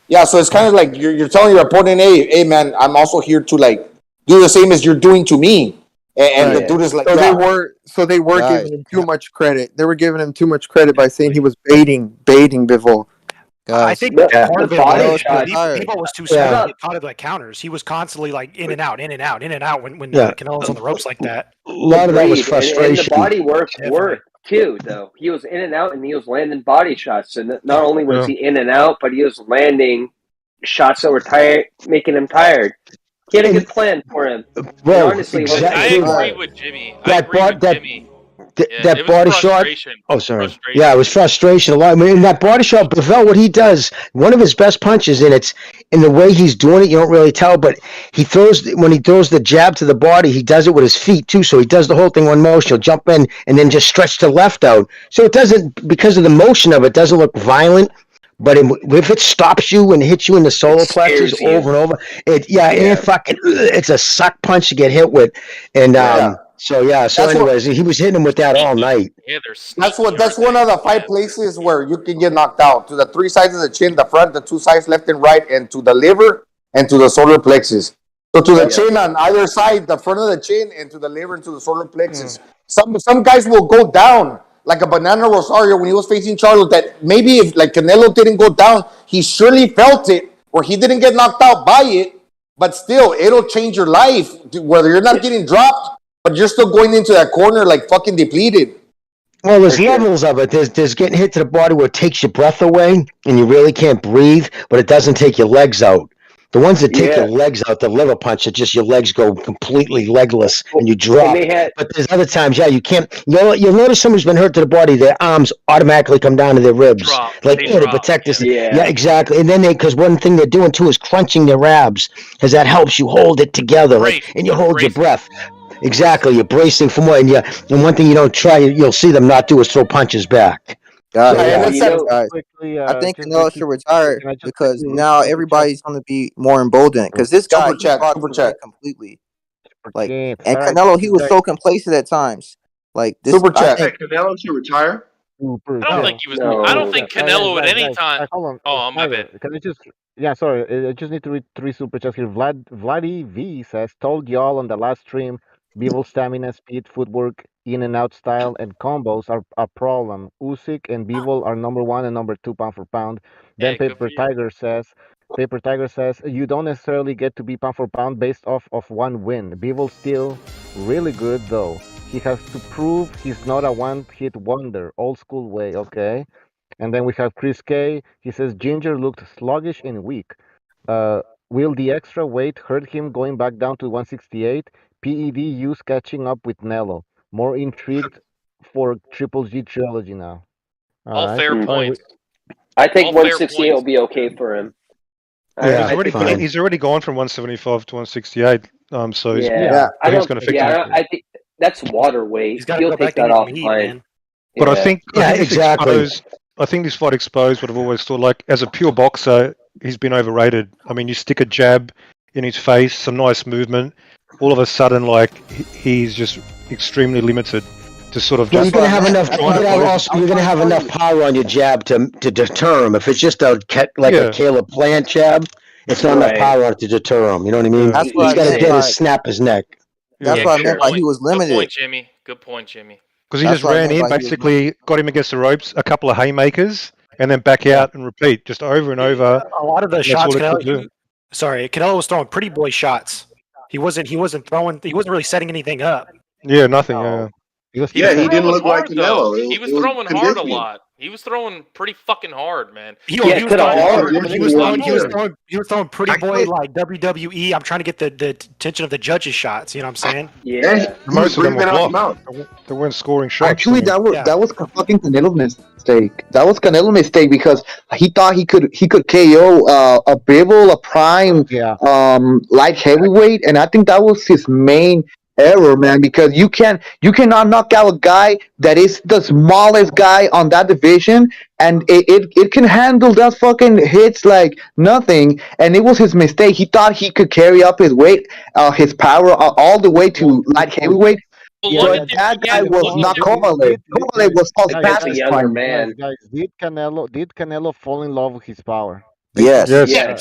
Yeah, so it's kind of like you're telling your opponent, hey, man, I'm also here to like do the same as you're doing to me. And the dude is like, so they were giving him too much credit. They were giving him too much credit by saying he was baiting Bivol. I think part of it was Bivol was too small to get caught by counters. He was constantly like in and out when Canelo's on the ropes like that. A lot of that was frustration. And the body worked too, though. He was in and out, and he was landing body shots. And not only was he in and out, but he was landing shots that were making him tired. He had a good plan for him. Well, honestly, I agree with Jimmy. that body shot. Oh, sorry. Yeah, it was frustration a lot. I mean, in that body shot, Bivol, what he does, one of his best punches, and it's in the way he's doing it, you don't really tell, but when he throws the jab to the body, he does it with his feet too. So he does the whole thing one motion. He'll jump in and then just stretch the left out. So it doesn't, because of the motion of it, doesn't look violent. But if it stops you and hits you in the solar plexus over and over, it's a suck punch to get hit with. And so anyways, he was hitting him with that all night. Yeah, that's one of the 5 places where you can get knocked out. To the 3 sides of the chin, the front, the 2 sides left and right, and to the liver and to the solar plexus. So to the chin on either side, the front of the chin, and to the liver and to the solar plexus. Some guys will go down. Like a Banana Rosario when he was facing Charlo, that maybe if like Canelo didn't go down, he surely felt it, or he didn't get knocked out by it, but still, it'll change your life, whether you're not getting dropped, but you're still going into that corner like fucking depleted. Well, there's levels of it. There's getting hit to the body where it takes your breath away, and you really can't breathe, but it doesn't take your legs out. The ones that take your legs out, the liver punch, it's just your legs go completely legless and you drop. But there's other times, you can't. You'll notice somebody's been hurt to the body, their arms automatically come down to their ribs, to protect this. Yeah, exactly. And then because one thing they're doing too is crunching their abs, because that helps you hold it together, and you hold your breath. Exactly, you're bracing for more. And one thing you don't try, you'll see them not do is throw punches back. I think Canelo should retire because now everybody's going to be more emboldened. Because this guy super chat completely. And Canelo, he was so complacent at times. Like this, super chat. Canelo should retire. I don't think he was. I don't think Canelo at any time. Oh, my bad. Can I just? Yeah, sorry. I just need to read 3 super chats here. Vladdy V says, "Told y'all on the last stream, Bivol stamina, speed, footwork, in and out style, and combos are a problem. Usyk and Bivol are number 1 and number 2 pound for pound." Then Paper Tiger says, "You don't necessarily get to be pound for pound based off of one win. Bivol's still really good though. He has to prove he's not a one-hit wonder. Old school way, okay." And then we have Chris K. He says, "Ginger looked sluggish and weak. Will the extra weight hurt him going back down to 168? PED use catching up with Nello. More intrigued for Triple G trilogy now." All fair points. I think 168 will be okay for him. He's already gone from 175 to 168. So he's going to fix it. I think that's water weight. He'll take that off fine. But I think I think this fight exposed what I've always thought. Like as a pure boxer, he's been overrated. I mean, you stick a jab in his face, some nice movement. All of a sudden, like he's just extremely limited to sort of. You're going to have enough. You're going to have enough power on your jab to deter him. If it's just a Caleb Plant jab, it's not enough power on it to deter him. You know what I mean? He's got to get snap his neck. That's what I meant by he was limited. Good point, Jimmy. Because he just ran in, basically got him against the ropes, a couple of haymakers, and then back out and repeat, just over and over. A lot of the shots, Canelo was throwing pretty boy shots. He wasn't really setting anything up. Yeah, nothing. He didn't look like Canelo. He was throwing hard a lot. He was throwing pretty fucking hard, man. He was throwing pretty boy like WWE. I'm trying to get the attention of the judges' shots. You know what I'm saying? Yeah. Most of them were blocked. They weren't scoring shots. Actually, that was fucking Canelo's mistake. That was Canelo's mistake because he thought he could KO a Bivol, a prime, light heavyweight, and I think that was his main error, man, because you cannot knock out a guy that is the smallest guy on that division, and it can handle that fucking hits like nothing. And it was his mistake. He thought he could carry up his weight, his power all the way to light heavyweight. But that guy was not Kovalev. Kovalev was all fastest prime man. Guys, did Canelo fall in love with his power? Yes.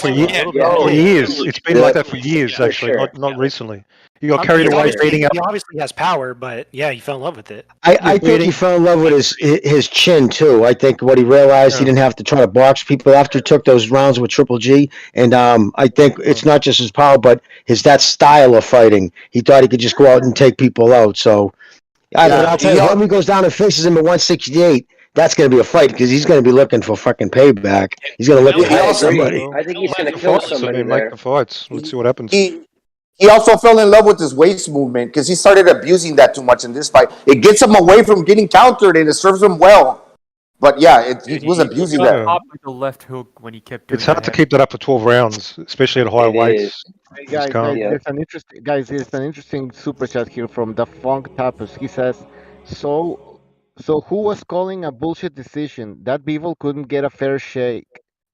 For years. It's been like that for years, actually, not recently. He got carried away beating up. He obviously has power, but he fell in love with it. I think he fell in love with his chin too. I think what he realized he didn't have to try to box people after he took those rounds with Triple G, and I think it's not just his power, but that style of fighting. He thought he could just go out and take people out. So I'll tell you, when he goes down and faces him at 168. That's going to be a fight because he's going to be looking for fucking payback. He's going to look at somebody. I think he's going to kill somebody there. Make the fights. Let's see what happens. he also fell in love with his waist movement because he started abusing that too much in this fight. It gets him away from getting countered, and it serves him well. But yeah, he was abusing that. Popped like a left hook when he kept doing It's hard that. to keep that up for 12 rounds, especially at higher weights. Hey Just guys, can't. there's an interesting super chat here from the Funk Tapas. He says, "So, who was calling a bullshit decision? That Bevel couldn't get a fair shake.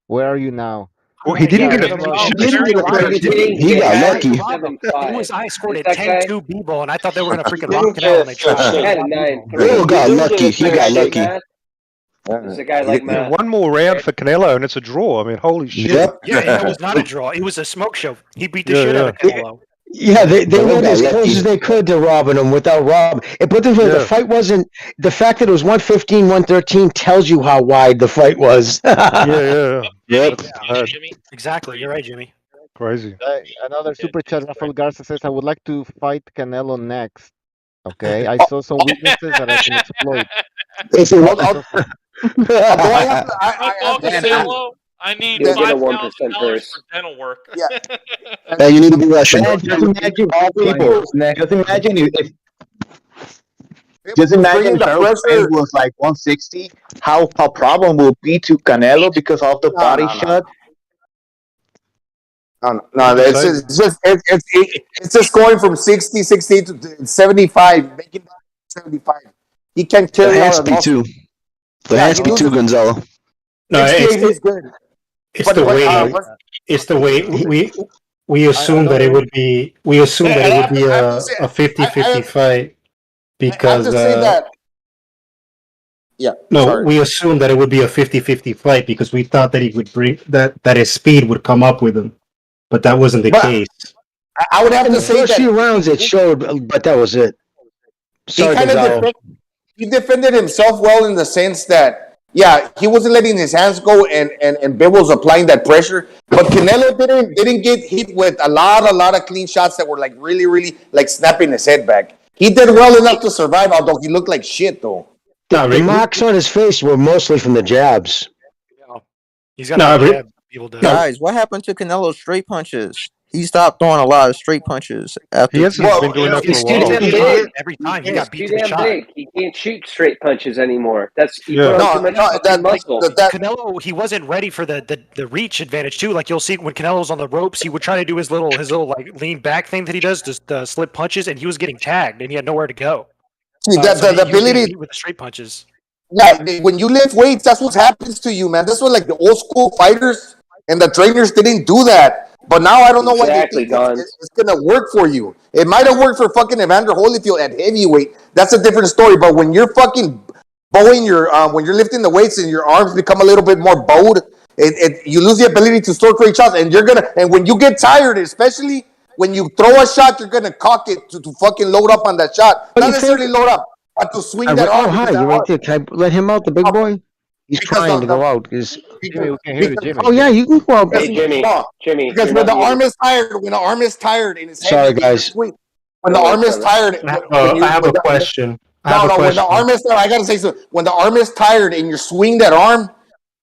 Where are you now?" Well, he didn't Yeah, get that's a. what He I'm- didn't get a fair He didn't He get got that lucky. 7-5. It was I scored Is a that guy? 10-2 B-ball, and I thought they were going to freaking He rock didn't Canelo, and they get- tried. He had a Bill 9-3. got Is lucky. that He guy got named lucky. Matt? Is a guy like Matt? One more round for Canelo, and it's a draw. I mean, holy shit. Yep. Yeah, and it was not a draw. It was a smoke show. He beat the Yeah, shit out of yeah. Canelo. Yeah, they Bill went got as close lucky. as they could to robbing him without robbing. But the Yeah. fight wasn't. The fact that it was 115, 113 tells you how wide the fight was. Yeah. Yep. Exactly. You're right, Jimmy. Crazy. Another super chat. Rafael Garza says, "I would like to fight Canelo next." Okay, I saw some weaknesses that I can exploit. If you want- Although I have to, I have to say, Canelo, I need You'll get a $5,000 1% purse. for dental work. Yeah. Yeah, you need to be Russian. Man, just imagine all people. Just imagine if It just was imagine bringing the Harold pressure. was like 160. How problem will be to Canelo because of the body No. shot. No, it's just going from 60, 68 to 75, making that 75. He can't The carry hands all speak too. The hands speak too, Gonzalo. No, 68, he's good. it's the way. It's the way we assume that it would be. We assume that it would be a 50-50 fight because. I have to say that. Yeah. No, sorry. we assumed that it would be a 50-50 fight because we thought that he would bring that his speed would come up with him, but that wasn't the case. I would have In to the say first that few rounds, it showed, but that was it. Sorry, Gonzalo. He defended himself well in the sense that, yeah, he wasn't letting his hands go and Bill was applying that pressure. But Canelo didn't get hit with a lot of clean shots that were like really like snapping his head back. He did well enough to survive, although he looked like shit though. The marks on his face were mostly from the jabs. He's got a jab. People do. Guys, what happened to Canelo's straight punches? He stopped throwing a lot of straight punches after. He hasn't been doing that for a while. Every time he He's got beat too to the damn shot. big. He can't shoot straight punches anymore. That's he Yeah. put on too much fucking muscle. Canelo, he wasn't ready for the reach advantage too. Like you'll see when Canelo's on the ropes, he would try to do his little like lean back thing that he does, just the slip punches, and he was getting tagged and he had nowhere to go. See, the ability with the straight punches. Yeah, when you lift weights, that's what happens to you, man. That's what like the old school fighters and the trainers didn't do that. But now I don't know why they think it's gonna work for you. It might have worked for fucking Evander Holyfield at heavyweight. That's a different story. But when you're fucking bowing your when you're lifting the weights and your arms become a little bit more bowed, you lose the ability to store great shots. And when you get tired, especially when you throw a shot, you're gonna cock it to fucking load up on that shot. Not necessarily load up, but to swing that arm. Hi, you right there. Can I let him out, the big boy? He's trying to go out. Jimmy, we can hear you, Jimmy. Oh yeah, you can go out. Hey, Jimmy. Because when the arm is tired, and it's Sorry, heavy, guys. when the arm is tired, I have a question. When the arm is tired, I gotta say something. When the arm is tired and you swing that arm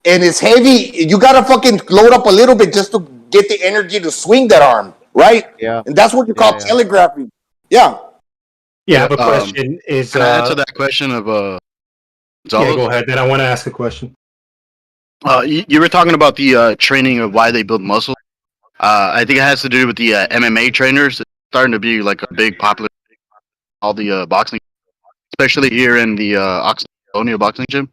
and it's heavy, you gotta fucking load up a little bit just to get the energy to swing that arm, right? Yeah. And that's what you call telegraphing. Yeah. Yeah, I have a question. Can I answer that question of Yeah, go ahead. Then I want to ask a question. You were talking about the training of why they build muscle. I think it has to do with the MMA trainers. It's starting to be like a big popular all the boxing, especially here in the Oxnard boxing gym.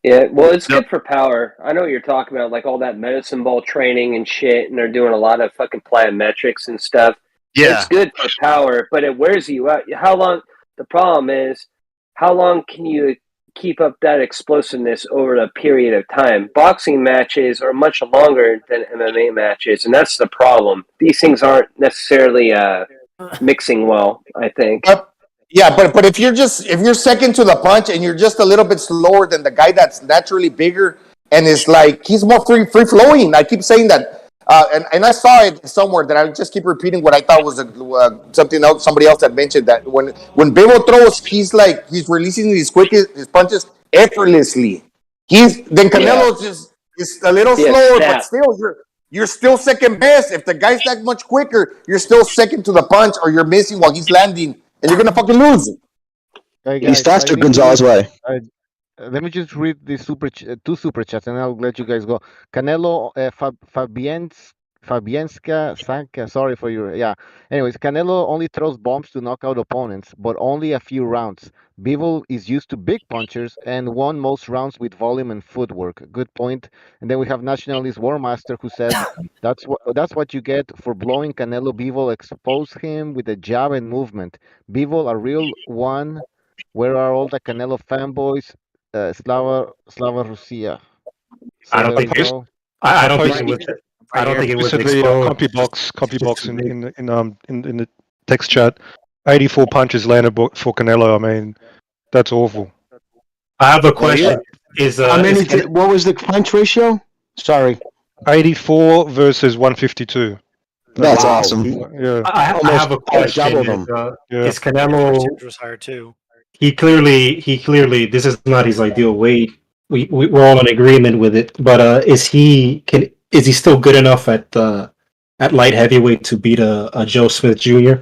Yeah, well, it's good for power. I know what you're talking about, like all that medicine ball training and shit, and they're doing a lot of fucking plyometrics and stuff. Yeah. It's good for power, but it wears you out. The problem is, how long can you keep up that explosiveness over a period of time? Boxing matches are much longer than MMA matches, and that's the problem. These things aren't necessarily mixing well, I think. Yeah, but if you're second to the punch and you're just a little bit slower than the guy that's naturally bigger and is like he's more free flowing. I keep saying that, and I saw it somewhere that I just keep repeating what I thought was something else. Somebody else had mentioned that when Bebo throws, he's releasing his punches effortlessly. Canelo's just a little slower, but still you're still second best. If the guy's that much quicker, you're still second to the punch, or you're missing while he's landing, and you're gonna fucking lose. Hey He's guys, faster I need to Gonzalez read. way. Let me just read the two super chats, and I'll let you guys go. Canelo Fabienska Sanka. Sorry for your Anyways, Canelo only throws bombs to knock out opponents, but only a few rounds. Bivol is used to big punchers and won most rounds with volume and footwork. Good point. And then we have Nationalist Warmaster who says that's what you get for blowing Canelo. Bivol expose him with a jab and movement. Bivol a real one. Where are all the Canelo fanboys? Slava Russia. So I don't there we think go. I don't think it was. I don't think it was Posted the exposed. CompuBox in the text chat. 84 punches landed for Canelo. I mean, that's awful. I have a question. How many? What was the punch ratio? Sorry. 84 versus 152. That's awesome. Yeah. I have a question. Doubled him. Is Canelo? Was higher too. He clearly. This is not his ideal weight. We're all in agreement with it. But is he still good enough at light heavyweight to beat a Joe Smith Jr.?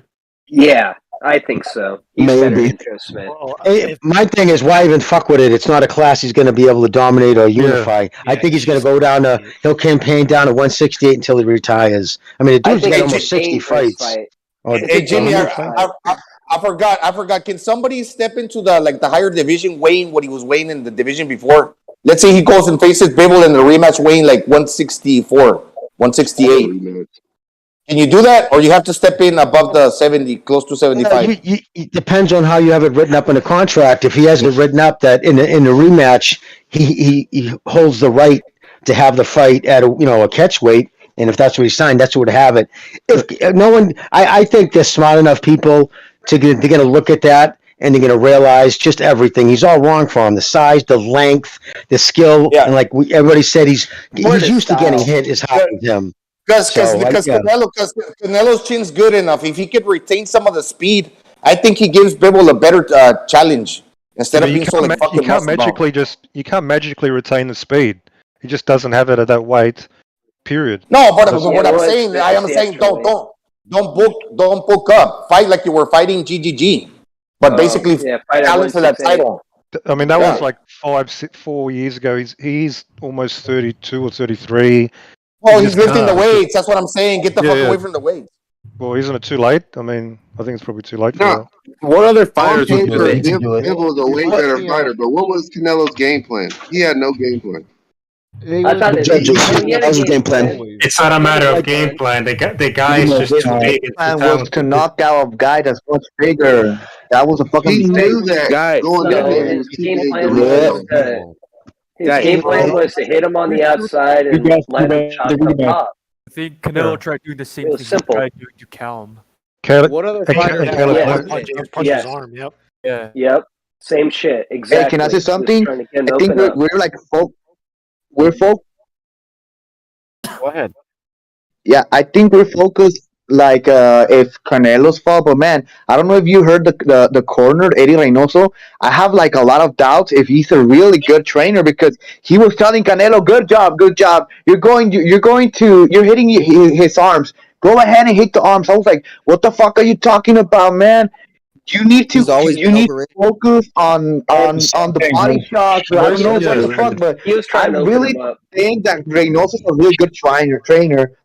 Yeah, I think so. He's better Maybe. than Joe Smith. Hey, my thing is, why even fuck with it? It's not a class he's going to be able to dominate or unify. I think he's going to go down to, he'll campaign down to 168 until he retires. I mean, the dude's got almost 60 fights. Hey Jimmy, I forgot. Can somebody step into the higher division weighing what he was weighing in the division before? Let's say he goes and faces Bivol in the rematch weighing like 164, 168. Can you do that, or you have to step in above the 70, close to 75? It depends on how you have it written up in the contract. If he has it written up that in the rematch, he holds the right to have the fight at a catch weight, and if that's what he signed, that's what would have it. If no one, I think there's smart enough people they're going to look at that and they're going to realize just everything. He's all wrong for him: the size, the length, the skill, and like everybody said, he's used to getting hit as hard as him. Because Canelo's chin's good enough. If he could retain some of the speed, I think he gives Bivol a better challenge instead of being so like fucking. You can't magically retain the speed. He just doesn't have it at that weight. Period. No, but what I'm saying, I am saying don't book up. Fight like you were fighting GGG, but basically challenge for that title. I mean, that was like 4 years ago. He's almost 32 or 33. Well, he's lifting the weights. That's what I'm saying. Get the fuck away from the weights. Well, isn't it too late? I mean, I think it's probably too late for that. What other fighters would do it? Bivol was a way better fighter, but what was Canelo's game plan? He had no game plan. I thought that was his game plan. It's not a matter of game plan. The guy is just too big. His plan was to knock out a guy that's much bigger. That was a fucking He mistake. knew that going in there. He was too big his game plan was to hit him on the outside and let him chop up top. I think Canelo tried doing the same thing he tried doing to Callum. What other fighters? Punch his arm. Yep. Yep. Same shit. Exactly. Hey, can I say something? I think we're like we're focused. Go ahead. Yeah, I think we're focused like if Canelo's fault, but man, I don't know if you heard the corner Eddie Reynoso. I have like a lot of doubts if he's a really good trainer because he was telling Canelo, "Good job. You're hitting his arms. Go ahead and hit the arms." I was like, "What the fuck are you talking about, man? You need to focus on the body shots." I don't know what the fuck, but I really think that Reynoso is a really good trainer.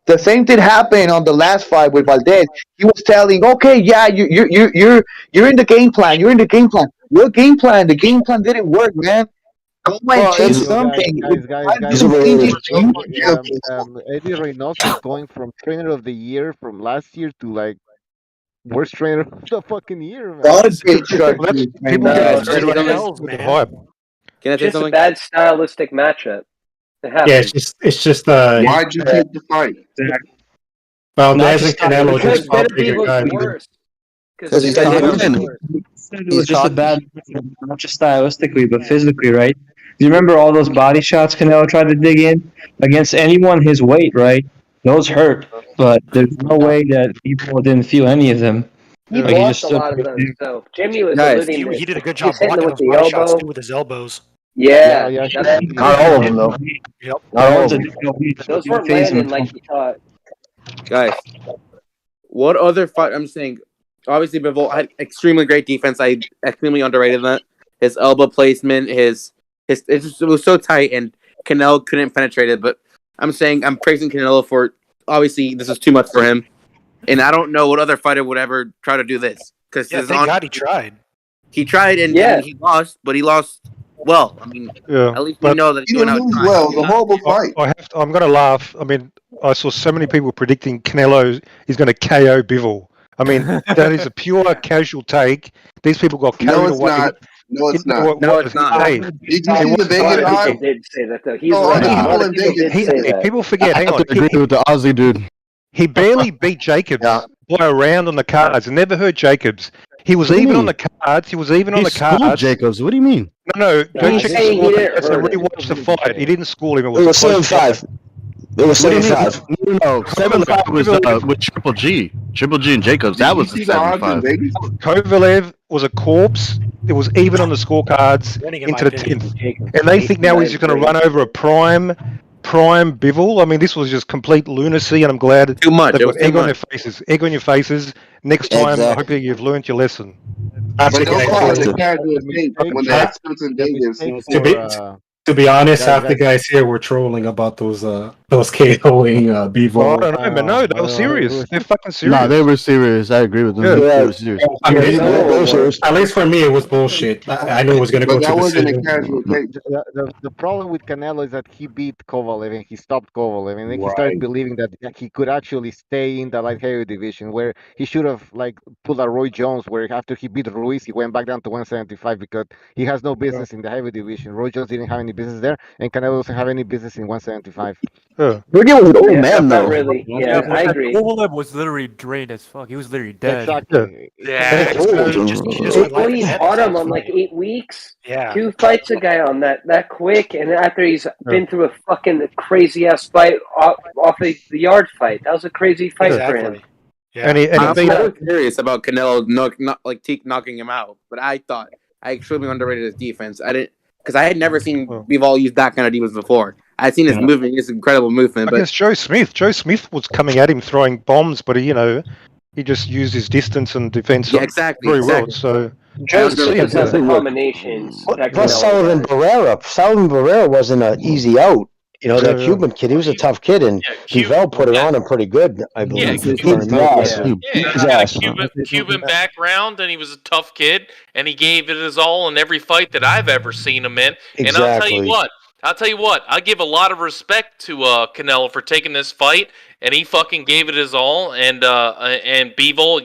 The same thing happened on the last fight with Valdez. He was telling, "Okay, yeah, you're in the game plan. You're in the game plan. What game plan? The game plan didn't work, man. Go and change something." Guys, Eddie Reynoso is going from trainer of the year from last year to like worst trainer of the fucking year, man. Just a bad stylistic matchup. Yeah, it's just. Why'd you keep the fight? Valdez and Canelo just fought bigger guys. Because he's it was just a bad, not just stylistically, but physically, right? Do you remember all those body shots Canelo tried to dig in against anyone his weight, right? Those hurt, but there's no way that people didn't feel any of them. He blocked a lot of them. So Jimmy was alluding to he did a good job hitting blocking with those the body shots elbow. too with his elbows. Yeah, Not all of them though. Yep. Not all of them. Those weren't landing like he thought. Guys, what other fight? I'm saying, obviously, Bivol had extremely great defense. I extremely underrated that. His elbow placement, it was so tight, and Canelo couldn't penetrate it. But I'm saying I'm praising Canelo for obviously this is too much for him, and I don't know what other fighter would ever try to do this because thank God he tried. He tried, and I mean, he lost, but he lost well. I mean, at least we know that he went out trying. Well, it was a horrible fight. I'm going to laugh. I mean, I saw so many people predicting Canelo is going to KO Bivol. I mean, that is a pure casual take. These people got carried away. Not. No, it's not. No, it's not. Did you see the Vegas odds? Did say that though. He's right. People forget. Hang on. I agree with the Aussie dude. He barely beat Jacobs by a round on the cards. I never heard Jacobs. He was What do you even on mean? the cards. He was even on He the schooled cards. Jacobs. What do you mean? No, don't He's check the saying he score. didn't It's a hurt him. rewatch the fight. He didn't school him. It was a close 7-5. fight. It was 7-5. No, 7-5 was with Triple G and Jacobs. That was the 7-5. Kovalev was a corpse. It was even on the scorecards into the 10th. And they think now he's going to run over a prime Bivol. I mean, this was just complete lunacy, and I'm glad too much. they've got egg on their faces. Egg on your faces. Next time, I hope you've learned your lesson. But don't call it a casual take when the experts in Vegas. To be honest, half the guys here were trolling about those KOing Bivol. I don't know, but no, they were serious. They're fucking serious. No, they were serious. I agree with them. Yeah. They were serious. I mean, at least for me, it was bullshit. I knew it was going to go to that wasn't a decision. casual take. The problem with Canelo is that he beat Kovalev and he stopped Kovalev, and then he started believing that he could actually stay in the light heavyweight division, where he should have pulled a Roy Jones, where after he beat Ruiz, he went back down to 175 because he has no business in the heavyweight division. Roy Jones didn't have any business there, and Canelo doesn't have any business in 175. Ricky was an old man, though. Really. Yeah, I agree. Kovalev was literally drained as fuck. He was literally dead. Exactly. Yeah. He fought him on like 8 weeks. Yeah. 2 fights a guy on that quick, and after he's been through a fucking crazy ass fight off the yard fight. That was a crazy fight for him. Yeah. I'm so curious about Canelo knocking him out, but I thought I extremely underrated his defense. I didn't because I had never seen Bivol use that kind of defense before. I'd seen his movement, his incredible movement. But Against Joe Smith. Joe Smith was coming at him throwing bombs, but he just used his distance and defense very well. So Joe Smith has the combinations. Plus Sullivan Barrera. Sullivan Barrera wasn't an easy out. That Cuban kid, he was a tough kid, and Duval put it on him pretty good, I believe. Cuban background, and he was a tough kid, and he gave it his all in every fight that I've ever seen him in. And I'll tell you what, I give a lot of respect to Canelo for taking this fight, and he fucking gave it his all. And Bivol,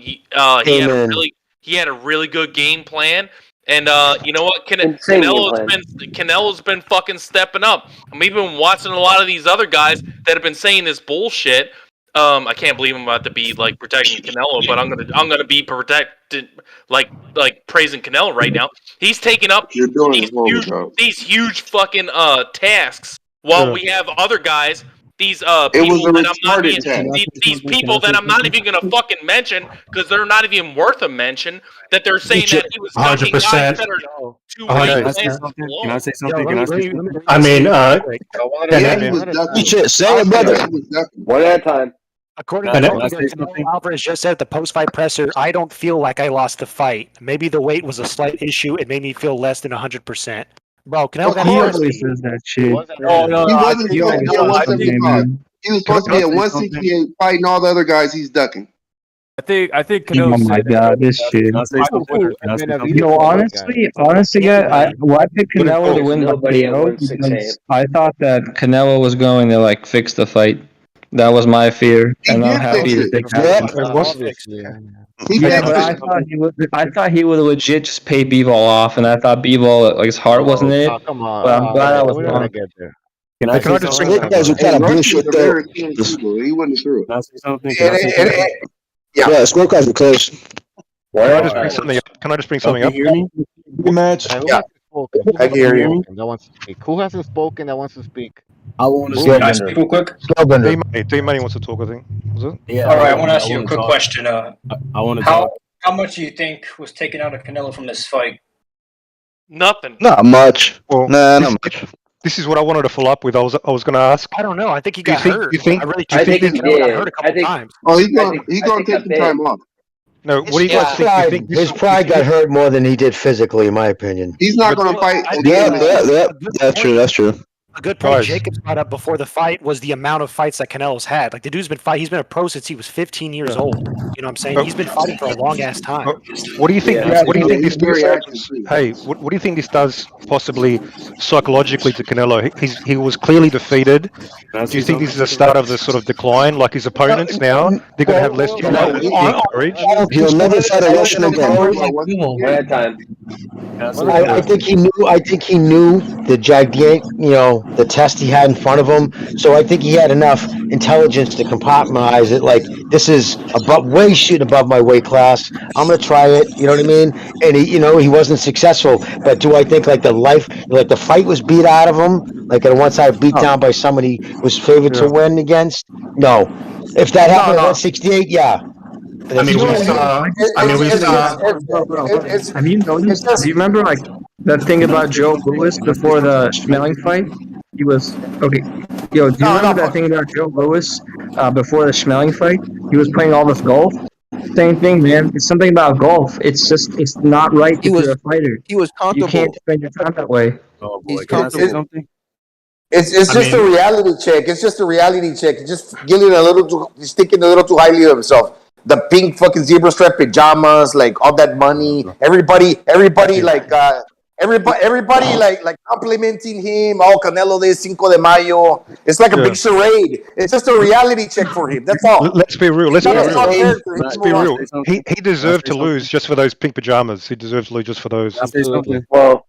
he had a really good game plan. And you know what? Canelo's been fucking stepping up. I'm even watching a lot of these other guys that have been saying this bullshit. I can't believe I'm about to be protecting Canelo, but I'm gonna be protected praising Canelo right now. He's taking up these huge fucking tasks while we have other guys. These people that I'm not even gonna fucking mention because they're not even worth a mention. That they're saying that he was 100%. Can I say something? I mean, say it, brother. One at a time. According to Alvarez just said at the post-fight presser, I don't feel like I lost the fight. Maybe the weight was a slight issue. It made me feel less than 100%. Bro, Canelo got always says that shit. He wasn't supposed to be at 175. He was supposed to be at 168 fighting all the other guys he's ducking. I think Canelo. Oh my god, this shit. Honestly, yeah, I picked Canelo to win by KO because I thought that Canelo was going to fix the fight. That was my fear, and I'm happy that they I thought he would legit just pay Bivol off, and I thought Bivol his heart wasn't in it. Come on, but I'm glad I was wrong. Can I just say something? He wasn't through. Can I say something? Yeah, scorecards were close. Can I just bring something up? Can I just bring something up? Hear me? Match. Yeah. I can hear you. That wants to speak. Who hasn't spoken that wants to speak? I want to Can I speak real quick? D-Money wants to talk, I think. Was it? Yeah. All right, I want to ask you a quick question. I want to talk. How much do you think was taken out of Canelo from this fight? Nothing. Not much. Well, Nah, not much. This is what I wanted to follow up with. I was going to ask. I don't know. I think he Do you got think? hurt. Do you think? I really Do do you think think? he got hurt a couple times. Oh, he's gonna take some time off. No. What do you guys think? Do you think His pride got hurt more than he did physically, in my opinion. He's not going to fight Yeah, again. that's true. That's true. A good point Guys. Jacobs brought up before the fight was the amount of fights that Canelo's had. Like the dude's been fighting. He's been a pro since he was 15 years old. You know what I'm saying? He's been fighting for a long ass time. What do you think? Yeah, what do you think he's this very does? active, too. Hey, what do you think this does possibly psychologically to Canelo? He was clearly defeated. Do you think this is the start of the sort of decline? Like his opponents now, they're going to have less courage. He'll never fight a Russian again. One time. I think he knew. I think he knew the gigantic, the test he had in front of him. So I think he had enough intelligence to compartmentalize it. Like, this is way shooting above my weight class. I'm gonna try it. You know what I mean? And he wasn't successful. But do I think like the fight was beat out of him? Like at one side beat down by somebody he was favored to win against? No. If that happened at 168, yeah. I mean, we saw. Have you noticed? Do you remember like that thing about Joe Louis before the Schmeling fight? He was okay. Yo, do you remember that thing about Joe Louis before the Schmeling fight? He was playing all this golf. Same thing, man. It's something about golf. It's not right if you're a fighter. He was comfortable. You can't spend your time that way. Oh boy, He's can I say comfortable. something? It's just a reality check. It's just a reality check. He's just he's thinking a little too highly of himself. The pink fucking zebra strap pajamas, like all that money. Everybody like complimenting him. Oh, Canelo de Cinco de Mayo. It's like a big charade. It's just a reality check for him. That's all. Let's be real. Let's be real. He Can I deserved say to lose just for those pink pajamas. He deserves to lose just for those. say something? Well,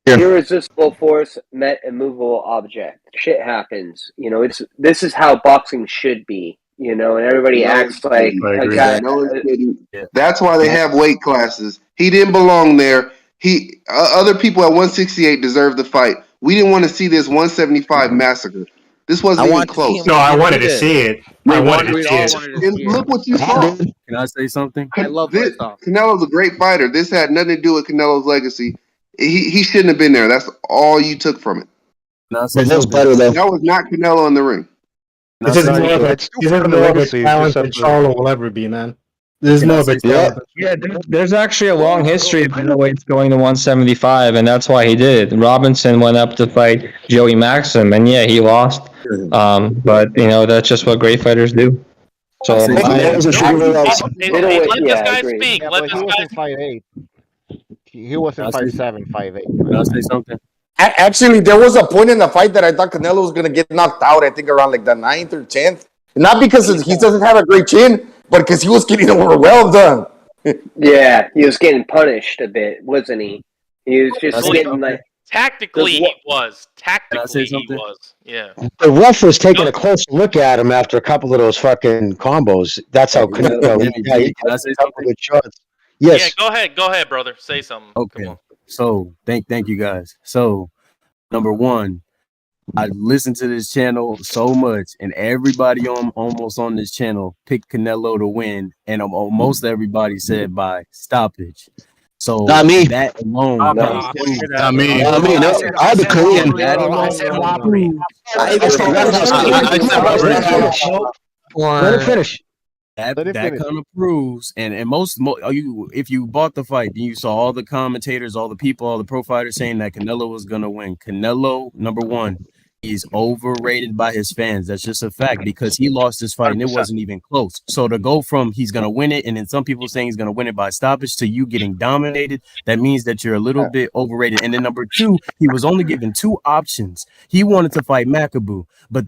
irresistible force met immovable object. Shit happens. This is how boxing should be. And everybody acts like a guy. That's why they have weight classes. He didn't belong there. Other people at 168 deserved the fight. We didn't want to see this 175 massacre. This wasn't even close. No, I wanted to see it. I wanted to see it. And look what you saw. Can I say something? Canelo's a great fighter. This had nothing to do with Canelo's legacy. He shouldn't have been there. That's all you took from it. Can I say That something? was not Canelo in the ring. This is more of a talent than Charlo will ever be, man. There's more of a talent. Yeah, there's actually a long history of middleweights going to 175, and that's why he did. Robinson went up to fight Joey Maxim, and yeah, he lost. But that's just what great fighters do. So Let this guy speak. Let this guy speak. He was in 5'7", 5'8". Can I say something? Actually, there was a point in the fight that I thought Canelo was going to get knocked out, I think around like the 9th or 10th. Not because he doesn't have a great chin, but because he was getting overwhelmed. Yeah, he was getting punished a bit, wasn't he? He was just getting like... Tactically, he was. Yeah. The ref was taking a close look at him after a couple of those fucking combos. That's how Canelo. Can I say something? Good shots. Yes. Yeah, go ahead, brother. Say something. Okay. So thank you guys. So number one, I listened to this channel so much, and everybody almost on this channel picked Canelo to win, and most everybody said by stoppage. So not me. That alone, not me. No, I had the Korean. Let it finish. That kind of proves, and if you bought the fight, then you saw all the commentators, all the people, all the pro fighters saying that Canelo was gonna win. Canelo, number one, he's overrated by his fans. That's just a fact because he lost this fight and it wasn't even close. So to go from he's gonna win it, and then some people saying he's gonna win it by stoppage, to you getting dominated, that means that you're a little bit overrated. And then number two, he was only given two options. He wanted to fight Makabu, but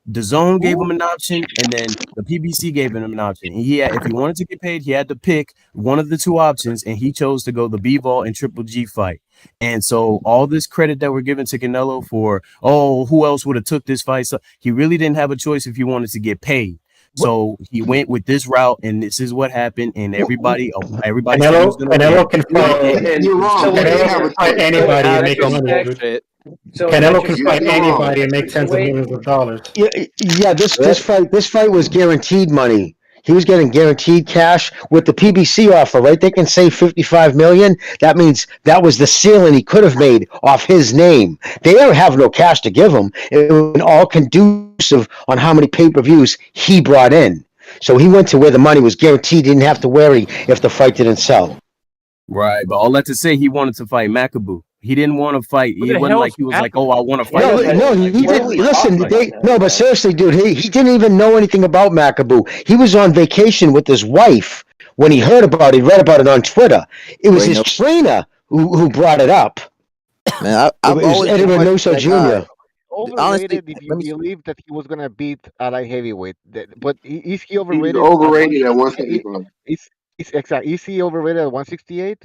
the zone gave him an option, and then the PBC gave him an option. And if he wanted to get paid, he had to pick one of the two options, and he chose to go the B-Ball and Triple G fight. And so all this credit that we're giving to Canelo for, who else would have took this fight? So he really didn't have a choice if he wanted to get paid. So he went with this route, and this is what happened. And everybody Canelo can fight anybody and make money. Canelo can fight anybody and make tens of millions of dollars. Yeah, this fight was guaranteed money. He was getting guaranteed cash with the PBC offer, right? They can say 55 million. That means that was the ceiling he could have made off his name. They don't have no cash to give him. It was all conducive on how many pay-per-views he brought in. So he went to where the money was guaranteed. He didn't have to worry if the fight didn't sell. Right, but all that to say, he wanted to fight Makabu. He didn't want to fight. It wasn't like he was like, "Oh, I want to fight." No, he didn't. Listen, but seriously, dude, he didn't even know anything about Makabu. He was on vacation with his wife when he heard about it. He read about it on Twitter. It was his trainer who brought it up. Man, It was Eddie Reynoso Jr. Overrated if you believe that he was gonna beat a light heavyweight. But is he overrated? He's overrated at 175. Is he overrated at 168?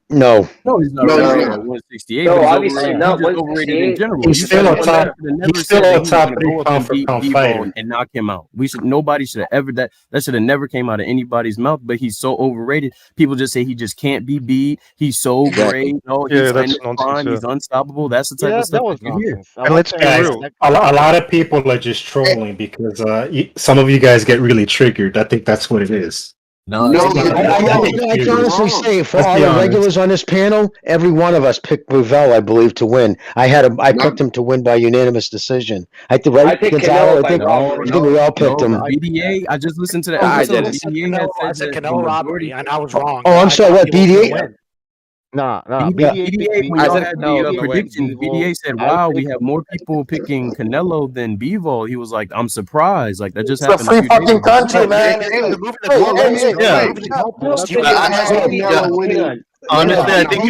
No. No, he's not No, he's overrated not. at 168. No, but he's obviously overrated. not He's just overrated in 168. general. He's You still should a top. have never He's said still that a he was top going to 3 go up pound and for beat pound Bebo fighter. and knock him out. Nobody should have ever that should have never came out of anybody's mouth. But he's so overrated. People just say he just can't be beat. He's so great. No, Yeah, he's that's fine. nonsense. He's unstoppable. That's the type Yeah, of stuff that was that you hear. nonsense. And let's be Guys, real. a lot of people are just trolling because some of you guys get really triggered. I think that's what it is. I can honestly say, for all the regulars on this panel, every one of us picked Bivol, I believe, to win. I picked him to win by unanimous decision. I picked Gonzalo. I think we all picked him. BDA. I just listened to that. I episode. said BDA had I said said that Canelo the robbery, majority. and I was wrong. Oh, I'm sorry. What BDA? No, BDA, when I y'all said had Canelo the to win. predictions, BDA said, "Wow, we have more people picking Canelo than Bivol." He was like, "I'm surprised. Like that just It's a happened." free fucking country, man. Honestly, I think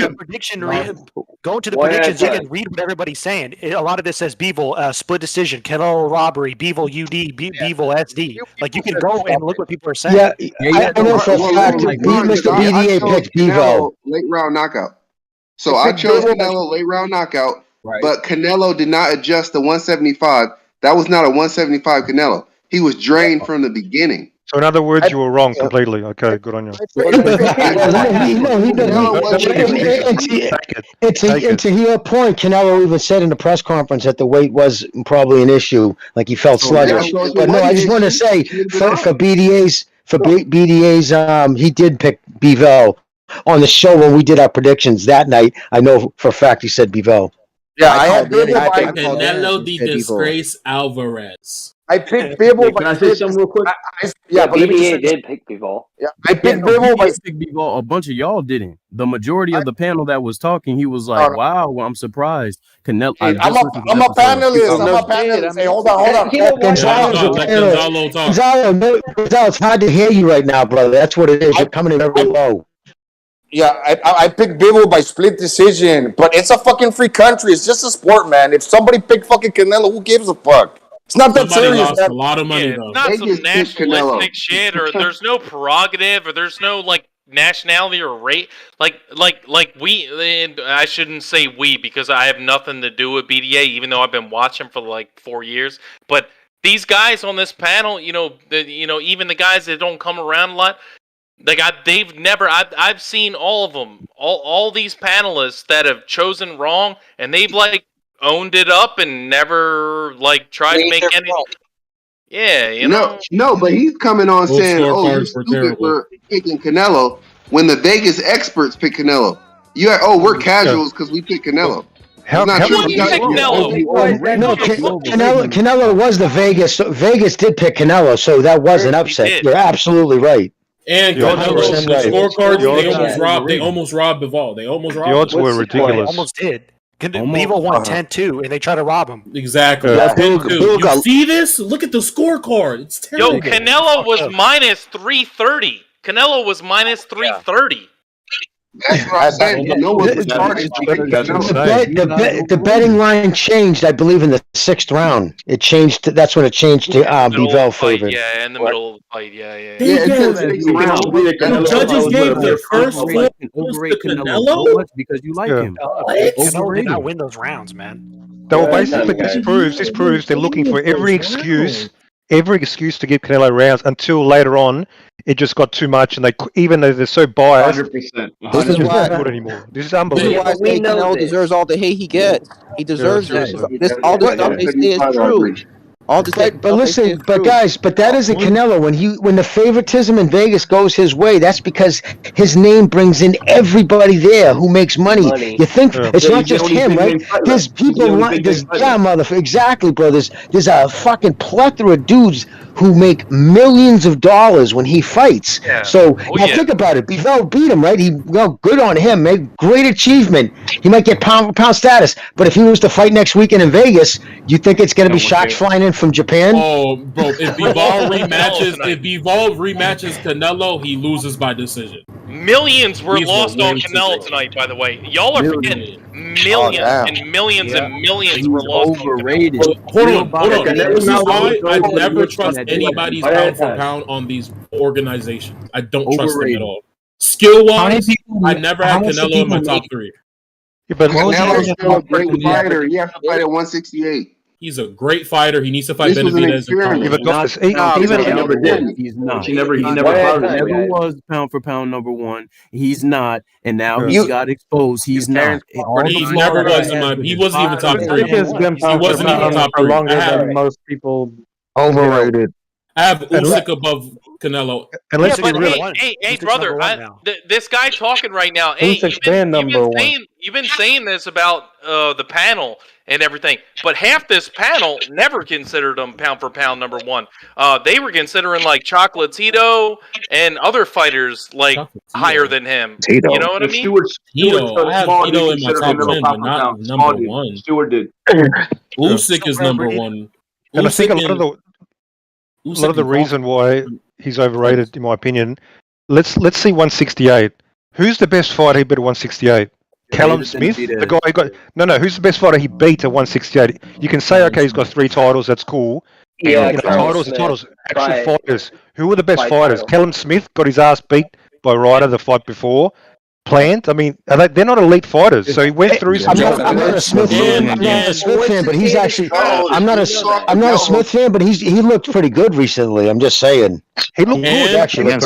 Go to the One at a predictions. You time. can read what everybody's saying. A lot of this says Beevil split decision, Canelo robbery, Beevil UD, Beevil SD. Like you can go and look what people are saying. I know for a fact that Mr. BDA picked Bivol. Late round knockout. So I chose Canelo late round knockout, but Canelo did not adjust to 175. That was not a 175 Canelo. He was drained from the beginning. So in other words, you were wrong completely. Okay, good on you. And to your point, Canelo even said in the press conference that the weight was probably an issue, like he felt sluggish. But no, I just want to say for BDA's he did pick Bivol on the show when we did our predictions that night. I know for a fact he said Bivol. Yeah, I had Canelo the disgrace Alvarez. I picked Bivol. Can I say something real quick? Yeah, but let me BBA just say, did pick Bivol. yeah, I picked No, Bivol. BDA picked Bivol. A bunch of y'all didn't. The majority of the panel that was talking, he was like, "Wow, well, I'm surprised." Canelo. I'm a panelist. I'm a panelist. Hey, hold on. Gonzalo, it's hard to hear you right now, brother. That's what it is. You're coming in very low. Yeah, I picked Bivol by split decision, but it's a fucking free country. It's just a sport, man. If somebody picked fucking Canelo, who gives a fuck? It's not that Somebody serious. lost Man. a lot of money though. Not some nationalistic shit, or there's no prerogative, or there's no like nationality or rate. Like we. And I shouldn't say we because I have nothing to do with BDA, even though I've been watching for like 4 years. But these guys on this panel, even the guys that don't come around a lot. Like I've seen all of them, all these panelists that have chosen wrong, and they've like owned it up and never like tried to make any. Yeah, you know. No, but he's coming on Those saying, "Oh, you scorecards were stupid terrible." for picking Canelo." When the Vegas experts pick Canelo, we're casuals because we pick Canelo. Canelo was the Vegas. Vegas did pick Canelo, so that was an upset. You're absolutely right. And You're Canelo, 100% the right. scorecards, The they odds almost were robbed. They rigged. almost robbed Bivol. They almost robbed. The odds him. were ridiculous. Almost did. Beevil won 10-2, and they tried to rob him. Exactly. Yeah. 10-2. Bill You got- see this? Look at the scorecard. It's terrible. Yo, Canelo was minus 330. Canelo was minus 330. That's what I'm saying. No one started picking Canelo. The betting line changed, I believe, in the 6th round. It changed. That's when it changed to Bivol favored. Yeah, in the middle of the fight. Yeah. The judges gave their first four overrate to Canelo Canelo? so much because you like him. Canelo did not win those rounds, man. Well, basically, this proves they're looking for every excuse to give Canelo rounds until later on it just got too much, and even though they're so biased, 100%. This is not good anymore. This is unbelievable. This is why I say Canelo deserves all the hate he gets. He deserves it. All the stuff they say is true. But listen, but guys, but that isn't Canelo. When the favoritism in Vegas goes his way, that's because his name brings in everybody there who makes money. You think it's not just him, right? There's people, exactly, bro. There's a fucking plethora of dudes who make millions of dollars when he fights. Yeah. So now think about it. Bivol beat him, right? Good on him. Great achievement. He might get pound for pound status, but if he was to fight next weekend in Vegas, you think it's going to be sharks flying in from Japan? Oh, bro! If Bivol rematches Canelo, he loses by decision. Millions were lost on Canelo tonight, by the way. Y'all are forgetting millions and millions and millions were lost. Overrated. Hold on. This is why I never trust anybody's pound for pound on these organizations. I don't trust them at all. Skill wise, I never had Canelo in my top 3. Yeah, but Canelo's still a great fighter. He has to fight at 168. He's a great fighter. He needs to fight Benavidez and Carlos. He's not. He never was pound for pound number 1. He's not, and now he's got exposed. He's not. He never was in my. He wasn't even top 3. He wasn't even top 3. Longer than most people. Overrated. I have Usyk above Canelo. Yeah, but hey, brother, this guy talking right now. Hey, you've been saying this about the panel and everything, but half this panel never considered him pound for pound number 1. They were considering like Chocolatito and other fighters like higher than him. You know what I mean? I have Tito in my top 10, but not number 1. Stewart did. Usyk is number 1. And I think a lot of the reason why he's overrated, in my opinion, let's see 168. Who's the best fighter he beat at 168? Callum Smith, the guy who got who's the best fighter he beat at 168? You can say, okay, he's got 3 titles, that's cool. Yeah, titles, actual fighters. Who were the best fighters? Callum Smith got his ass beat by Ryder the fight before. Plant, I mean, they're not elite fighters. So he went through some. I'm not a Smith fan. I'm not a Smith fan, but he's actually. I'm not a Smith fan, but he looked pretty good recently. I'm just saying. He looked good actually. I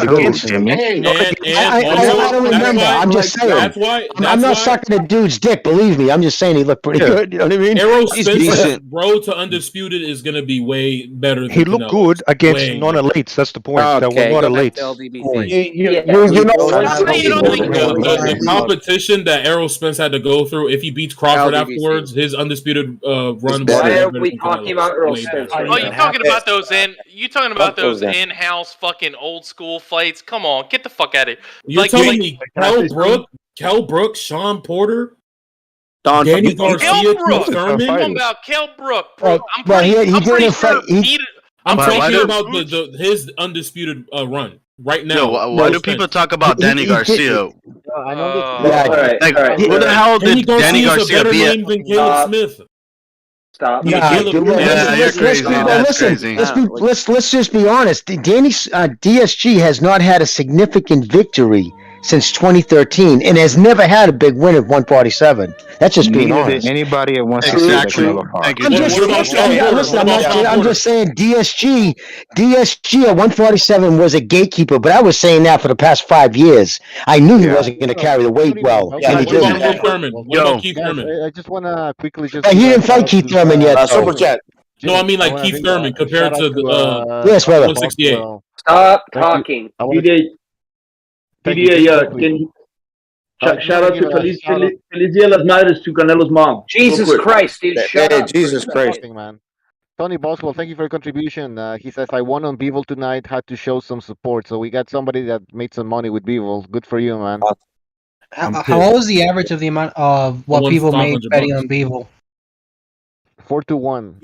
don't remember. I'm just saying. I'm not sucking a dude's dick. Believe me, I'm just saying he looked pretty good. You know what I mean? Errol Spence's road to undisputed is going to be way better. Than he looked good against non-elites. That's the point. They were not elites. The competition that Errol Spence had to go through, if he beats Crawford afterwards, his undisputed run. Why are we talking about Errol Spence? Oh, you're talking about those in-house fucking old school fights? Come on, get the fuck out of here! You're telling me Kell Brooks, Sean Porter, Danny Garcia, Keith Thurman. I'm talking about Kell Brook. I'm pretty sure I'm talking about his undisputed run. Right now, why do people talk about Danny Garcia? All right. Who the hell did Danny Garcia beat? Than Caleb Smith. Stop. You're crazy. That's crazy. Let's just be honest. DSG has not had a significant victory since 2013 and has never had a big win at 147. That's just being honest. Anybody at 160. I'm just saying DSG at 147 was a gatekeeper, but I was saying that for the past 5 years. I knew he wasn't going to carry the weight well. And he didn't. Keith Thurman? I just want to quickly just. He didn't fight Keith Thurman yet. Super chat. No, I mean like Keith Thurman compared to the yes, brother. 168. Stop talking. Shout out to Feliz Dia las Madres to Canelo's mom. Jesus Christ, dude. Shut up. Jesus Christ. Man. Tony Boswell, thank you for your contribution. He says, I won on Bivol tonight, had to show some support. So we got somebody that made some money with Bivol. Good for you, man. What was the average of the amount of what people made betting on Bivol? 4-1.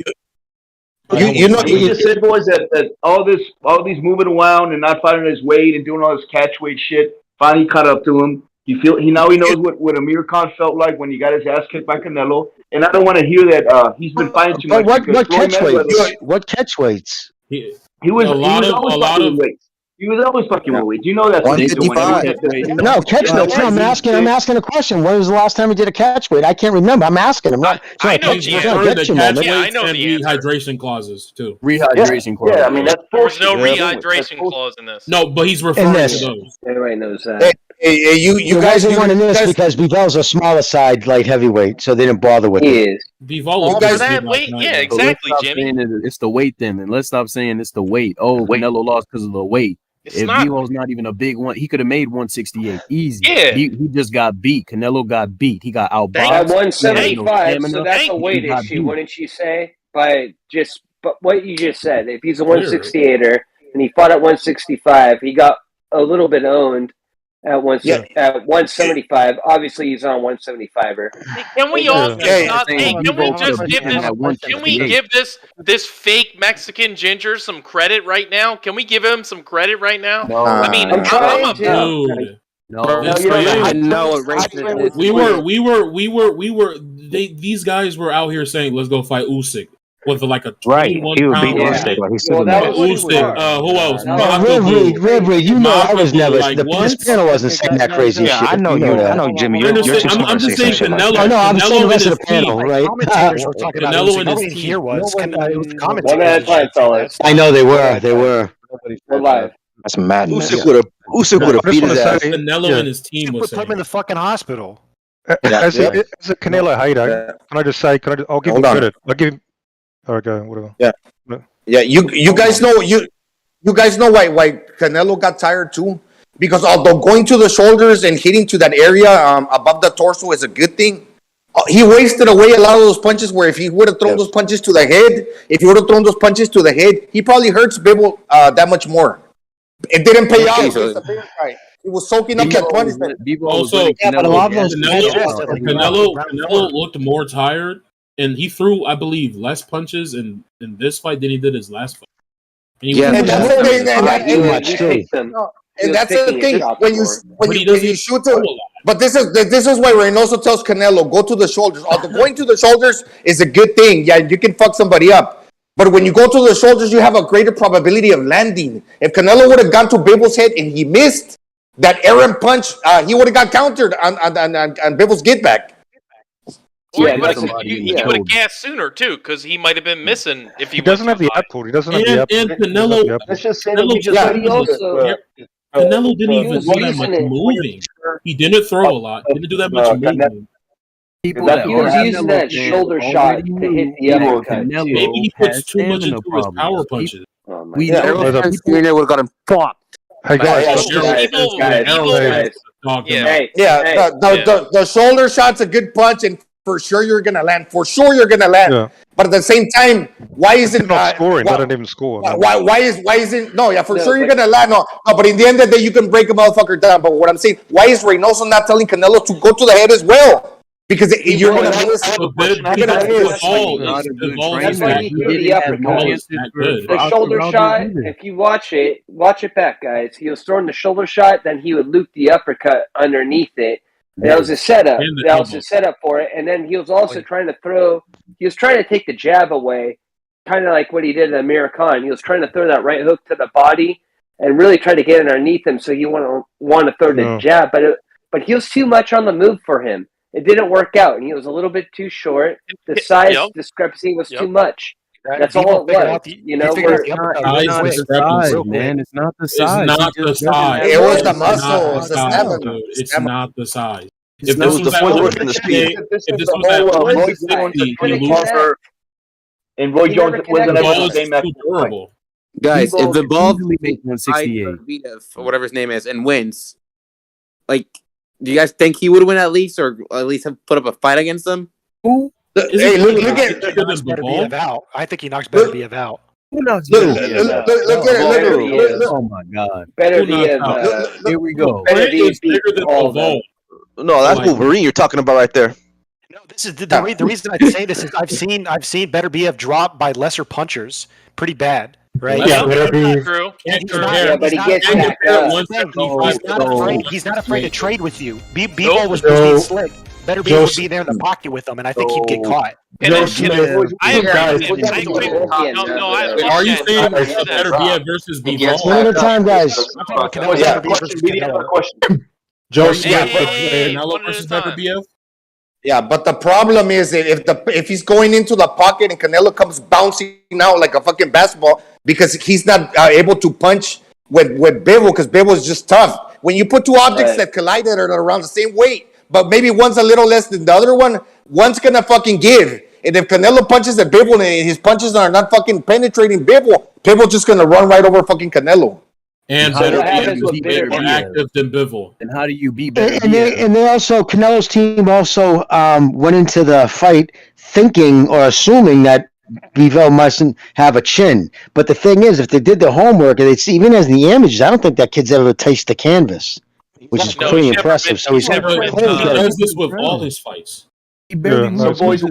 You just said, boys, that all these moving around and not finding his weight and doing all this catch weight shit finally caught up to him. He knows what Amir Khan felt like when he got his ass kicked by Canelo. And I don't want to hear that he's been fighting too much. What catch weights? What catch weights? He was always fucking with weight. You know that's what he's doing. No, catch weights. No, I'm asking a question. When was the last time he did a catch weight? I can't remember. I'm asking him. I know the answer. And rehydration clauses too. Rehydration clause. Yeah, I mean that's there's no rehydration clause in this. No, but he's referring to those. Everybody knows that. You guys didn't want to miss because Bivell's a smaller side light heavyweight, so they didn't bother with it. Bivol guys, that weight, yeah, So let's exactly, stop Jimmy. saying it's the weight then, and let's stop saying it's the weight. Oh, Canelo lost because of the weight. It's If not. Bivol's not even a big one, he could have made 168 easy. Yeah. He just got beat. Canelo got beat. He got outboxed. At He had no 175, stamina. so that's a weight He got issue, beat. wouldn't you say? But what you just said, if he's a 168er and he fought at 165, he got a little bit owned at 175. Obviously, he's on 175er. Hey, can we all just not? Hey, can we just give this? Can we give this fake Mexican ginger some credit right now? Can we give him some credit right now? I mean, I'm a Dude. These guys were out here saying, "Let's go fight Usyk." With like a 21 he would pound beat Usyk. Like he said, Usyk. Who else? Ridley, you know I was never. This panel wasn't saying that crazy shit. I know you. I know Jimmy. You're too smart I'm to just say saying some shit like Canelo. that. No, I'm saying the rest of the team. panel, right? Commentators were talking about Canelo it. and Nobody his here team. was. It was the commentators. One at a time, fellas. I know they were. They were. We're live. That's madness. I just want to say, Canelo and his team was Put him in the fucking hospital. as a Canelo hater, can I just say, I'll give him credit. I'll give him. All right, go, whatever. Yeah. You guys know you guys know why Canelo got tired too, because although going to the shoulders and hitting to that area above the torso is a good thing, he wasted away a lot of those punches. Where if he would have thrown those punches to the head, he probably hurts Bivol that much more. It didn't pay off. He was soaking up that punishment. Also, Canelo Canelo looked more tired, and he threw, I believe, less punches in this fight than he did his last fight. And that's the thing. When you shoot it, but this is why Reynoso tells Canelo, go to the shoulders. Although going to the shoulders is a good thing. Yeah, you can fuck somebody up. But when you go to the shoulders, you have a greater probability of landing. If Canelo would have gone to Bivol's head and he missed that errant punch, he would have got countered on Bivol's get back. Or he would have gassed sooner too, because he might have been missing if he doesn't have the output. He doesn't have the output. And Canelo, Let's just say Canelo didn't even do that much moving. He didn't throw a lot. Didn't do that much moving. He was using that shoulder shot to hit the uppercut. Maybe he puts too much into his power punches. We know that would have got him popped. Hey guys, the shoulder shot's a good punch, and for sure you're gonna land. Yeah. But at the same time, why isn't not scoring? They don't even score. Why isn't sure you're gonna land? No, but in the end of the day, you can break a motherfucker down. But what I'm saying, why is Reynoso not telling Canelo to go to the head as well? Because you're gonna miss. That's why he threw the uppercut. The shoulder shot. If you watch it back, guys. He was throwing the shoulder shot, then he would loop the uppercut underneath it. That was a setup. That was a setup for it. And then he was also trying to throw. He was trying to take the jab away, kind of like what he did in Amir Khan. He was trying to throw that right hook to the body and really try to get it underneath him. So he want to throw the jab, but he was too much on the move for him. It didn't work out, and he was a little bit too short. The size discrepancy was too much. That's all it was. Man, it's not the size. It's not the size. It was the muscle. It's the stamina. It's not the size. If this was at 160, he lost. And Roy Jones wasn't able to game after. Guys, if the ball make 168 or whatever his name is and wins, like, do you guys think he would win at least, or at least have put up a fight against them? Who? Hey, look at Beterbiev out. I think he knocks Beterbiev out. Who knocks Look at it. Oh my God. Beterbiev. Here we go. It's bigger than Bivol. No, that's Wolverine you're talking about right there. No, this is the reason I say this is I've seen Beterbiev drop by lesser punchers pretty bad. Right? Yeah, but he gets he's not afraid to trade with you. Bivol was being slick. Beterbiev would be there in the pocket with him, and I think he'd get caught. Are you saying Beterbiev versus Bivol? One at a time, guys. Joe Smith Canelo versus Beterbiev? Yeah, but the problem is if he's going into the pocket and Canelo comes bouncing out like a fucking basketball because he's not able to punch with Bivol because Bivol is just tough. when you put two objects that collide that are around the same weight, but maybe one's a little less than the other one, one's gonna fucking give. And if Canelo punches at Bivol and his punches are not fucking penetrating Bivol just gonna run right over fucking Canelo. And better be more active than Bivol. And how do you beat better? And they also, Canelo's team also went into the fight thinking or assuming that Bivol mustn't have a chin. But the thing is, if they did their homework, and it's even as the images, I don't think that kid's ever tasted the canvas, which is pretty impressive. So he's He does this with all his fights. So boys,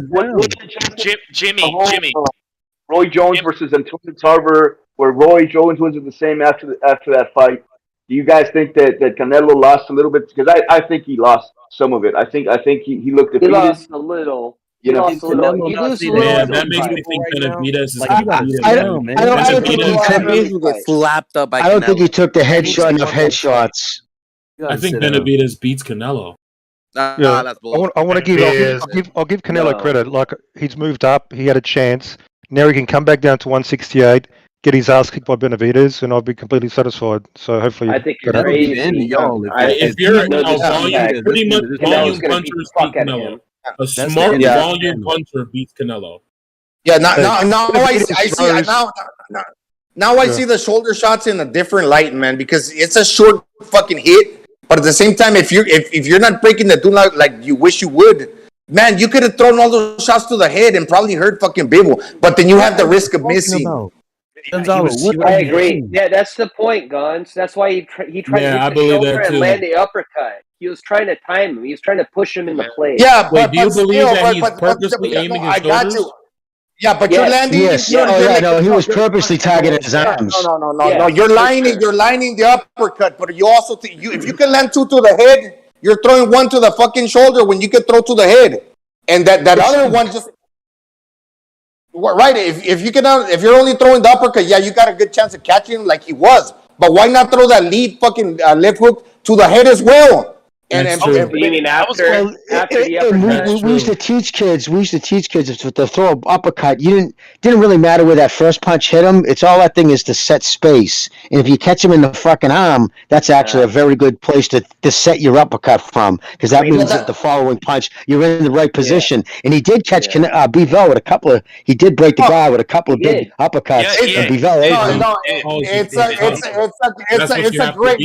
Jimmy. Roy Jones versus Antonio Tarver, where Roy Jones was the same after that fight. Do you guys think that Canelo lost a little bit? Because I think he lost some of it. I think he looked defeated. He lost a little. You know, that makes me think Benavidez is going to beat I don't think get slapped up by I don't think Canelo. he took the headshot enough headshots. I think Benavidez beats Canelo. That's bull. I want to give I'll give Canelo credit. Like he's moved up, he had a chance. Now he can come back down to 168, get his ass kicked by Benavidez, and I'll be completely satisfied. So hopefully, I think you're crazy. If you're a volume, pretty much volume puncher beats Canelo. A smart volume puncher beats Canelo. Yeah, now I see. Now I see the shoulder shots in a different light, man, because it's a short fucking hit. But at the same time, if you're not breaking the do like you wish you would, man, you could have thrown all those shots to the head and probably hurt fucking Bivol. But then you have the risk of missing. I agree. Yeah, that's the point, Guns. That's why he tried to hit the shoulder and land the uppercut. He was trying to time him. He was trying to push him into place. Yeah, Wait, do you believe that he's purposely aiming his shoulders? I got you. Yeah, but you're landing. Yes. He was purposely targeting his arms. No. You're lining the uppercut, but you also if you can land two to the head, you're throwing one to the fucking shoulder when you can throw to the head, and that other one just right. If you're only throwing the uppercut, yeah, you got a good chance of catching him like he was. But why not throw that lead fucking left hook to the head as well? And you mean after the uppercut? We used to teach kids. To throw an uppercut. You didn't really matter where that first punch hit him. It's all that thing is to set space. And if you catch him in the fucking arm, that's actually a very good place to set your uppercut from, because that means that the following punch you're in the right position. And he did catch Bivol with a couple of. He did break the guy with a couple of big uppercuts. And Bivol it's a great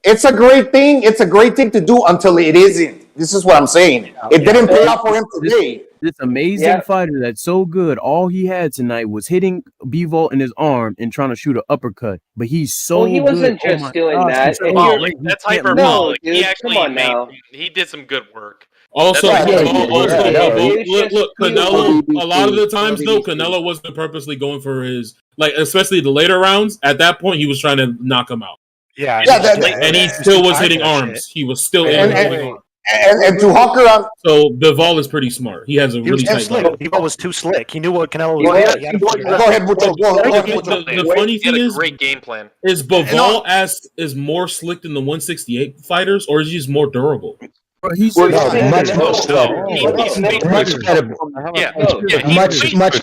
It's a great thing. It's a great thing to do until it isn't. This is what I'm saying. It didn't pay off for him today. This amazing fighter that's so good. All he had tonight was hitting Bivol in his arm and trying to shoot an uppercut. But he's so he wasn't good. just doing that. That's hyperbolic. He actually he did some good work. Also, look, Canelo. A lot of the times, though, Canelo wasn't purposely going for his especially the later rounds. At that point, he was trying to knock him out. And he still was hitting arms. He was still hitting arms. And to hawk around. So Bivol is pretty smart. He has a really tight line. Bivol was too slick. He knew what Canelo was doing. Go ahead, Mucho. The funny thing is, great game plan. Is Bivol is more slick than the 168 fighters, or is he just more durable? He's much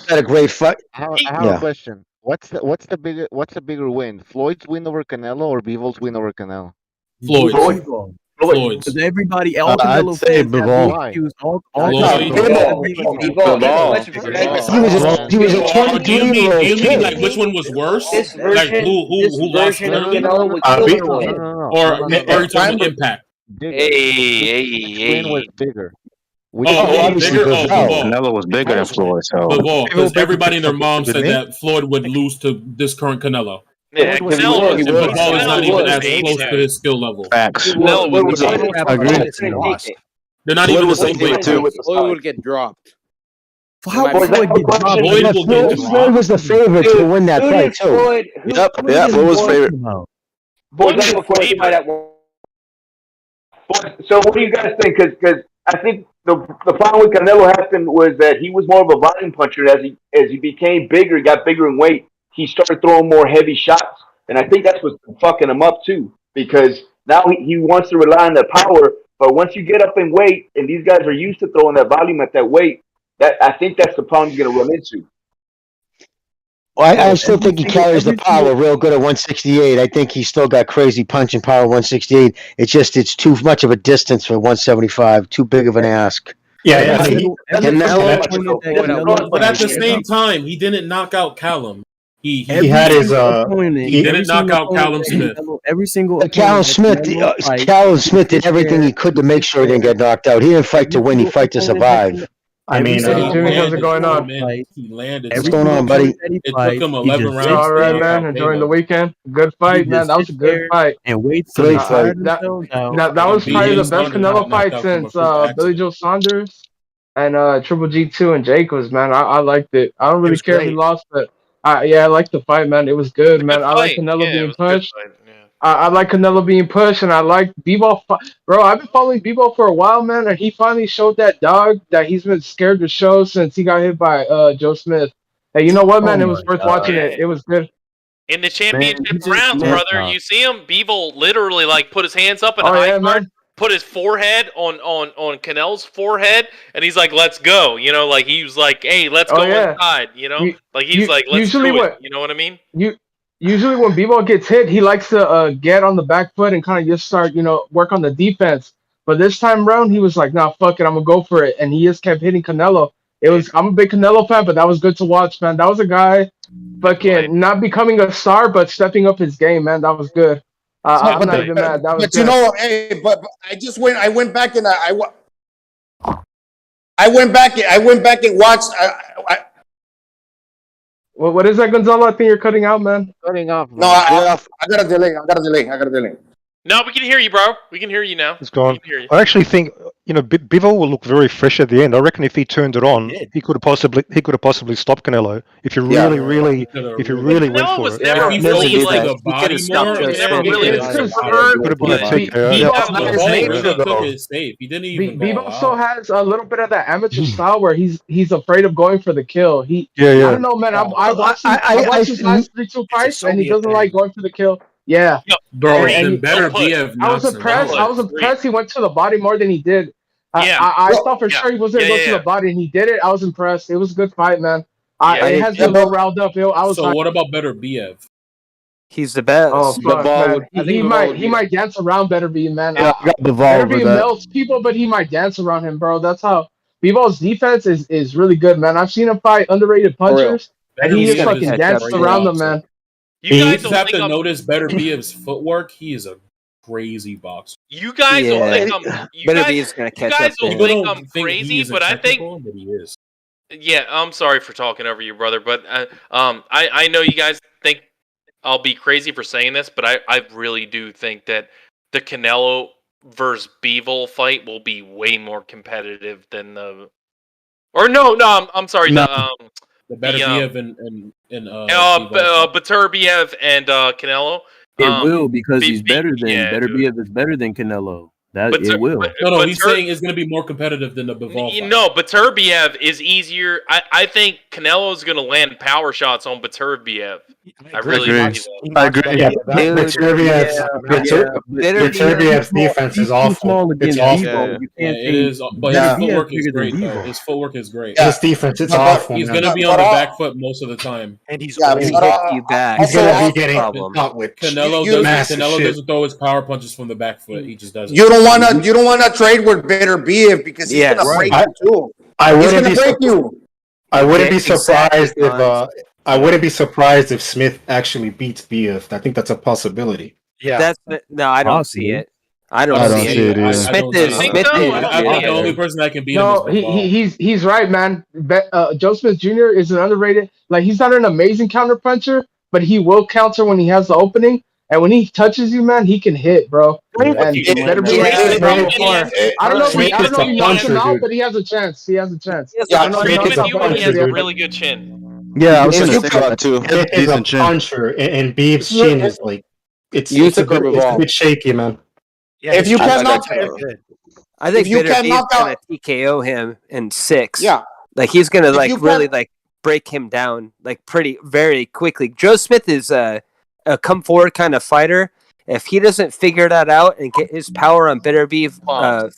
better. Great fight. I have a question. What's the bigger win? Floyd's win over Canelo or Bivol's win over Canelo? Floyd's. Because everybody, all Canelo I'd say fans Bivol. He was a 23-year-old kid. kid. Like which one was worse? Like who lost clearly? Or are you talking about impact? Win was bigger. Bigger. Canelo was bigger than Floyd. So because everybody and their mom said that Floyd would lose to this current Canelo. Yeah, Bivol is not even as close to his skill level. Facts. I agree. They're not even the same weight too. Floyd would get dropped. How Floyd get dropped? Floyd was the favorite to win that fight too. Yep, Floyd was favorite. So what do you guys think? Because I think the problem with Canelo happened was that he was more of a volume puncher. As he became bigger, he got bigger in weight, he started throwing more heavy shots. And I think that's what's fucking him up too, because now he wants to rely on that power. But once you get up in weight, and these guys are used to throwing that volume at that weight, I think that's the problem you're going to run into. Well, I still think he carries the power real good at 168. I think he's still got crazy punching power at 168. It's too much of a distance for 175. Too big of an ask. Yeah, But at the same time, he didn't knock out Callum. He had his he didn't knock out Callum Smith. Every single Callum Smith did everything he could to make sure he didn't get knocked out. He didn't fight to win. He fight to survive. I mean, Jimmy, how's it going on? He landed. What's going on, buddy? It took him 11 rounds. All right, man. Enjoying the weekend. Good fight, man. That was a good fight. And wait Great fight. That was probably the best Canelo fight since Billy Joe Saunders and Triple G2 and Jacobs, man. I liked it. I don't really care if he lost, but I liked the fight, man. It was good, man. I like Canelo being pushed. I like Canelo being pushed, and I like Bebo. Bro, I've been following Bebo for a while, man, and he finally showed that dog that he's been scared to show since he got hit by Joe Smith. Hey, you know what, man? It was worth watching it. It was good. In the championship rounds, brother, you see him? Bevel literally like put his hands up in high guard, put his forehead on Canelo's forehead, and he's like, "Let's go." You know, like he was like, "Hey, let's go inside." You know, like he's like, "Let's do it." You know what I mean? Usually when Bebo gets hit, he likes to get on the back foot and kind of just start, work on the defense. But this time around, he was like, "Nah, fuck it, I'm gonna go for it," and he just kept hitting Canelo. I'm a big Canelo fan, but that was good to watch, man. That was a guy, fucking not becoming a star, but stepping up his game, man. That was good. I'm not even mad. That was But good. but I went back and I went back and watched. What is that, Gonzalo? I think you're cutting out, man. Cutting off. No, I got a delay. I got a delay. No, we can hear you, bro. We can hear you now. It's gone. I actually think Bivol will look very fresh at the end. I reckon if he turned it on, he could have possibly stopped Canelo if you really went for it. Never really like a body more. Never really. Could have been a safe. He didn't even. Bebo still has a little bit of that amateur style where he's afraid of going for the kill. I don't know, man. I watched his last 3-2 fights, and he doesn't like going for the kill. Yeah, bro. And better BF. I was impressed. He went to the body more than he did. I thought for sure he wasn't going to go to the body, and he did it. I was impressed. It was a good fight, man. It has been a little riled up. So what about better BF? He's the best. Oh, fuck, man. He might dance around Better Be, man. Better Be melts people, but he might dance around him, bro. That's how Bevo's defense is really good, man. I've seen him fight underrated punchers, and he just fucking dances around them, man. You guys have to notice Better BF's footwork. He is a crazy boxer. You guys don't think I'm. You Better guys, Be is gonna catch you guys up. don't think I'm crazy, but I think. But he is. Yeah, I'm sorry for talking over you, brother, but I know you guys think I'll be crazy for saying this, but I really do think that the Canelo versus Bivol fight will be way more competitive than the. Or no, I'm sorry. No. The better BF and Beterbiev and Canelo. It will because he's better than BF is better than Canelo. It will. No, he's saying it's going to be more competitive than the Bivol fight. No, Beterbiev is easier. I think Canelo is going to land power shots on Beterbiev. I really agree. I agree. Yeah, Beterbiev's defense is awful. It's awful. It is, but his footwork is great. His footwork is great. His defense, it's awful. He's going to be on the back foot most of the time, and he's going to hit you back. He's going to be getting caught with Canelo doesn't throw his power punches from the back foot. He just doesn't. You don't want to trade with Better BF because he's gonna break you too. I wouldn't be surprised if Smith actually beats BF. I think that's a possibility. Yeah, I don't see it. I don't see it. Smith is the only person that can beat him. No, he's right, man. Joe Smith Jr. is an underrated. Like, he's not an amazing counter puncher, but he will counter when he has the opening. And when he touches you, man, he can hit, bro. And Better Be. I don't know if he knocks him out, but he has a chance. He has a chance. He has a really good chin. Yeah, I was going to say that too. He's a puncher, and Beef's chin is like it's a bit shaky, man. Yeah, if you can knock I think Better Beef's gonna TKO him in 6. Yeah, like he's gonna really break him down very quickly. Joe Smith is a come forward kind of fighter, If he doesn't figure that out and get his power on Bitter Beef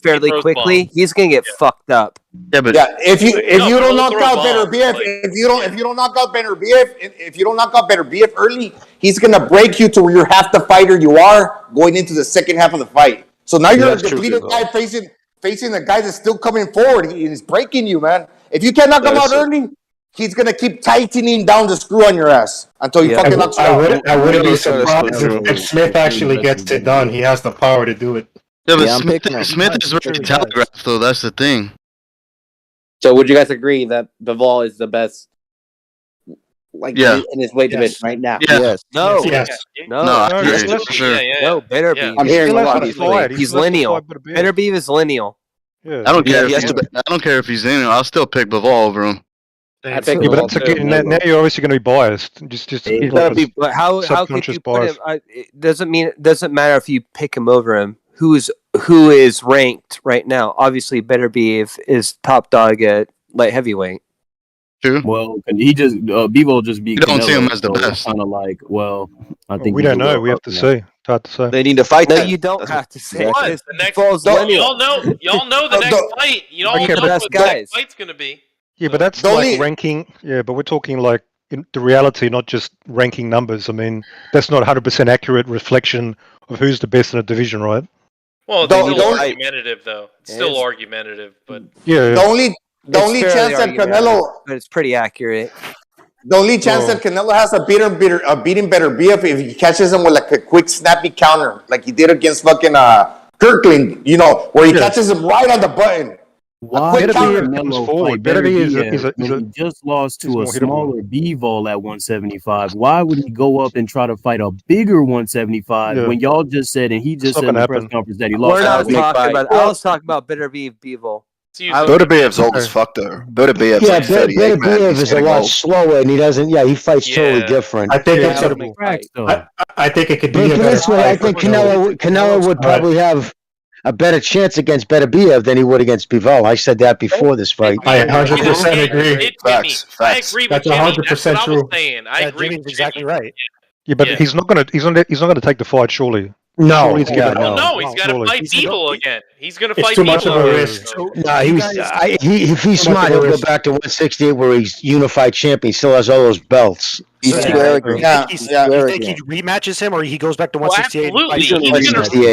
fairly quickly, he's gonna get fucked up. Yeah, but if you don't knock out Better Beef, if you don't knock out Better Beef early, he's gonna break you to where you're half the fighter you are going into the second half of the fight. So now you're a depleted guy facing a guy that's still coming forward. He's breaking you, man. If you can't knock him out early, he's gonna keep tightening down the screw on your ass until he fucking knocks you out. I wouldn't be surprised if Smith actually gets it done. He has the power to do it. Yeah, but Smith is very telegraphed, though. That's the thing. So would you guys agree that Bivol is the best, in his weight division right now? Yeah. Yes. No. Yes. No. No, I agree, for sure. No, Bitter Beef. I'm hearing a lot. He's lineal. Bitter Beef is lineal. Yeah. I don't care. I don't care if he's in. I'll still pick Bivol over him. But that's now you're obviously going to be biased. Just But how could you put him? It doesn't matter if you pick him over him. Who is ranked right now? Obviously, Bitter Beef is top dog at light heavyweight. True. Well, he just Bivol just beat. You don't Canelo, see him as the best. Kind of like, I think we don't know. We have to see. It's hard to say. They need to fight. No, you don't have to say. What? The next, y'all know the next fight. You all know what the next fight's gonna be. Yeah, but that's like ranking. Yeah, but we're talking like in the reality, not just ranking numbers. I mean, that's not 100% accurate reflection of who's the best in a division, right? Well, it's still argumentative, though. It's still argumentative, but the only chance that Canelo, but it's pretty accurate. The only chance that Canelo has a beating Better Beef if he catches him with like a quick snappy counter, like he did against fucking Kirkland, where he catches him right on the button. Why Better Canelo fight Better Better is he just lost to a smaller Bivol at 175? Why would he go up and try to fight a bigger 175 when y'all just said and he just said in the press conference that he lost? We're not talking about. I was talking about Bitter Beef Bivol. Bitter Beef's old as fuck though. Bitter Beef's like 38, Bitter Beef is a lot slower, and he doesn't. Yeah, he fights totally different. I think it's I think it could be. I think Canelo would probably have a better chance against Better Beef than he would against Bivol. I said that before this fight. I 100% agree. Facts. I agree with That's Jimmy. 100% That's what true. I was saying. I agree. Jimmy's exactly right. Yeah, but he's not going to take the fight, surely. No, surely to get no, he's got to fight Bivol again. He's going to fight too much of a Bivol. risk. If he's smart, he'll go back to 168 where he's unified champion. He still has all those belts. You think he rematches him, or he goes back to 168? Absolutely,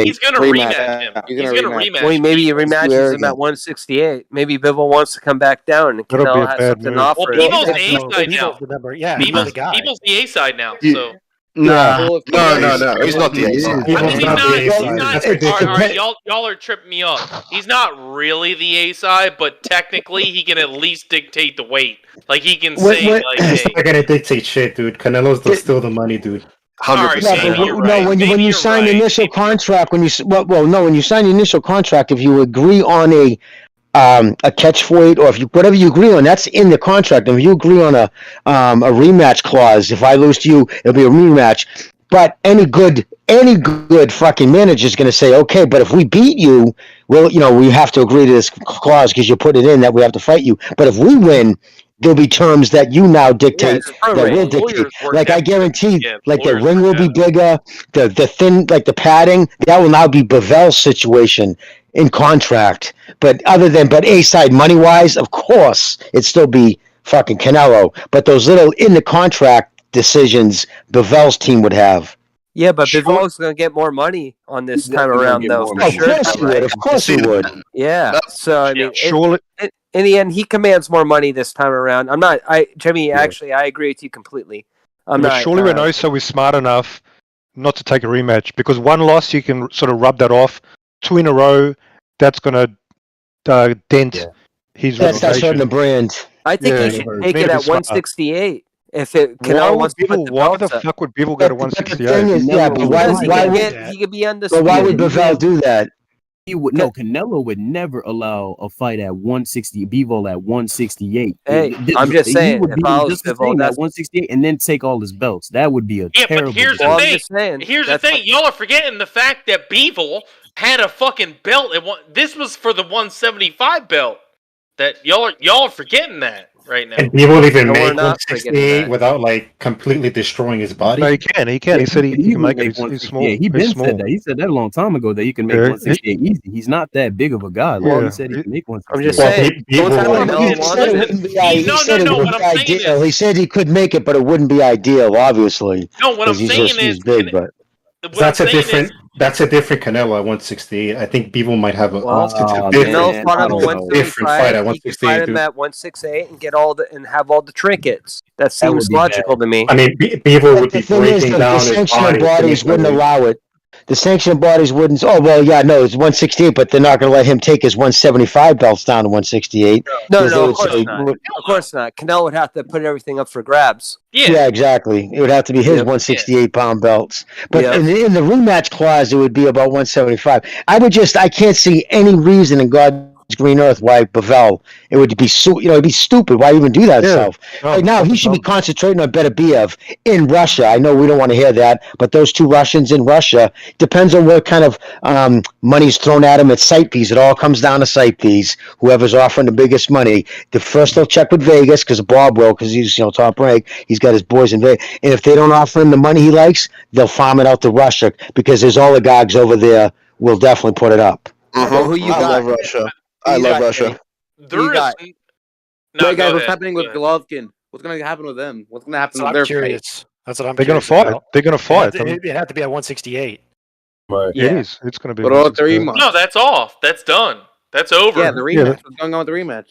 he's gonna rematch him. He's gonna rematch. Well, maybe he rematches him at 168. Maybe Bivol wants to come back down, and Canelo has something to offer. Well, Bivol's the A side now. Bivol's the A side now. So. No. He's not the A side. Y'all are tripping me up. He's not really the A side, but technically he can at least dictate the weight. Like he can say, he's not gonna dictate shit, dude. Canelo's still the money, dude. 100%. When you sign the initial contract, when you sign the initial contract, if you agree on a catch weight, or whatever you agree on, that's in the contract. And if you agree on a rematch clause, if I lose to you, it'll be a rematch. But any good fucking manager is going to say, okay, but if we beat you, well, we have to agree to this clause because you put it in that we have to fight you. But if we win, there'll be terms that you now dictate that will dictate. Like I guarantee, like the ring will be bigger, the thin, like the padding, that will now be Bivol's situation in contract. But A side money wise, of course, it'd still be fucking Canelo. But those little in the contract decisions, Bivol's team would have. Yeah, but Bivol's going to get more money on this time around, though. For sure. Of course he would. Yeah. So I mean, surely. In the end, he commands more money this time around. Jimmy, actually, I agree with you completely. Surely Reynoso is smart enough not to take a rematch, because one loss you can sort of rub that off. 2 in a row, that's going to dent his reputation. That's hurting the brand. I think he should take it at 168. If Canelo wants to put the why the fuck would Bivol go to 168? He could be undisputed. But why would Bivol do that? Canelo would never allow a fight at 160. Bivol at 168. Hey, I'm just saying, he would be just the same at 168 and then take all his belts. That would be a terrible. But here's the thing. Here's the thing. Y'all are forgetting the fact that Bivol had a fucking belt. This was for the 175 belt. That y'all are forgetting that. right now. And he will even No, we're make not forgetting 168 that. without like completely destroying his body. No, he can. He can. He said he can make it. He's small. 168. He He's been small. said that. He said that a long time ago that you can make Yeah, 168 easy. He's not that big of a guy. Like Yeah. he said, he can make 168. I'm just Well, saying. people Don't tell like- me no He said it wouldn't be. He No, said it no, wouldn't what be I'm saying ideal. is- He said he could make it, but it wouldn't be ideal, obviously. No, what I'm 'cause he's saying just- he's is, big, but That's a different Canelo at 168. I think people might have a Well, it's a Oh, different, Canelo's fought him at different fight 175. at He could fight 168. him Dude. at 168 and get all the and have all the trinkets. That would seems be logical to me. I mean, people would be the thing is, breaking the down his sanctioning body. bodies wouldn't allow it. The sanctioning bodies wouldn't. Oh well, yeah, no, it's 168, but they're not going to let him take his 175 belts down to 168. No, because they of would course say- not. Of course not. Canelo would have to put everything up for grabs. Yeah, exactly. It would have to be his Yep. 168-pound belts. But Yep. in the rematch clause, it would be about 175. I can't see any reason in God's green earth why Bivol, it would be it'd be stupid. Why even do that Yeah. himself? No, Right now, he should be concentrating on Beterbiev in Russia. I know we don't want to hear that, but those two Russians in Russia, depends on what kind of money's thrown at him at site fees. It all comes down to site fees. Whoever's offering the biggest money, the first they'll check with Vegas because Bob will, because he's top rank. He's got his boys in Vegas, and if they don't offer him the money he likes, they'll farm it out to Russia because his oligarchs over there will definitely put it up. Well, who you I got? love Russia. Who I you love got, Russia. Kenny? Who There you is got? no, Wait, guys, go what's ahead. happening with Go ahead. Golovkin? What's going to happen with them? What's going to happen So with I'm their fight? curious. That's what I'm They're going to curious fight. about. They're going to fight. I mean, It had to be at 168. Right. It is. It's going to be. But all 168. 3 months. No, that's off. That's done. That's over. Yeah, the rematch. What's going on with the rematch?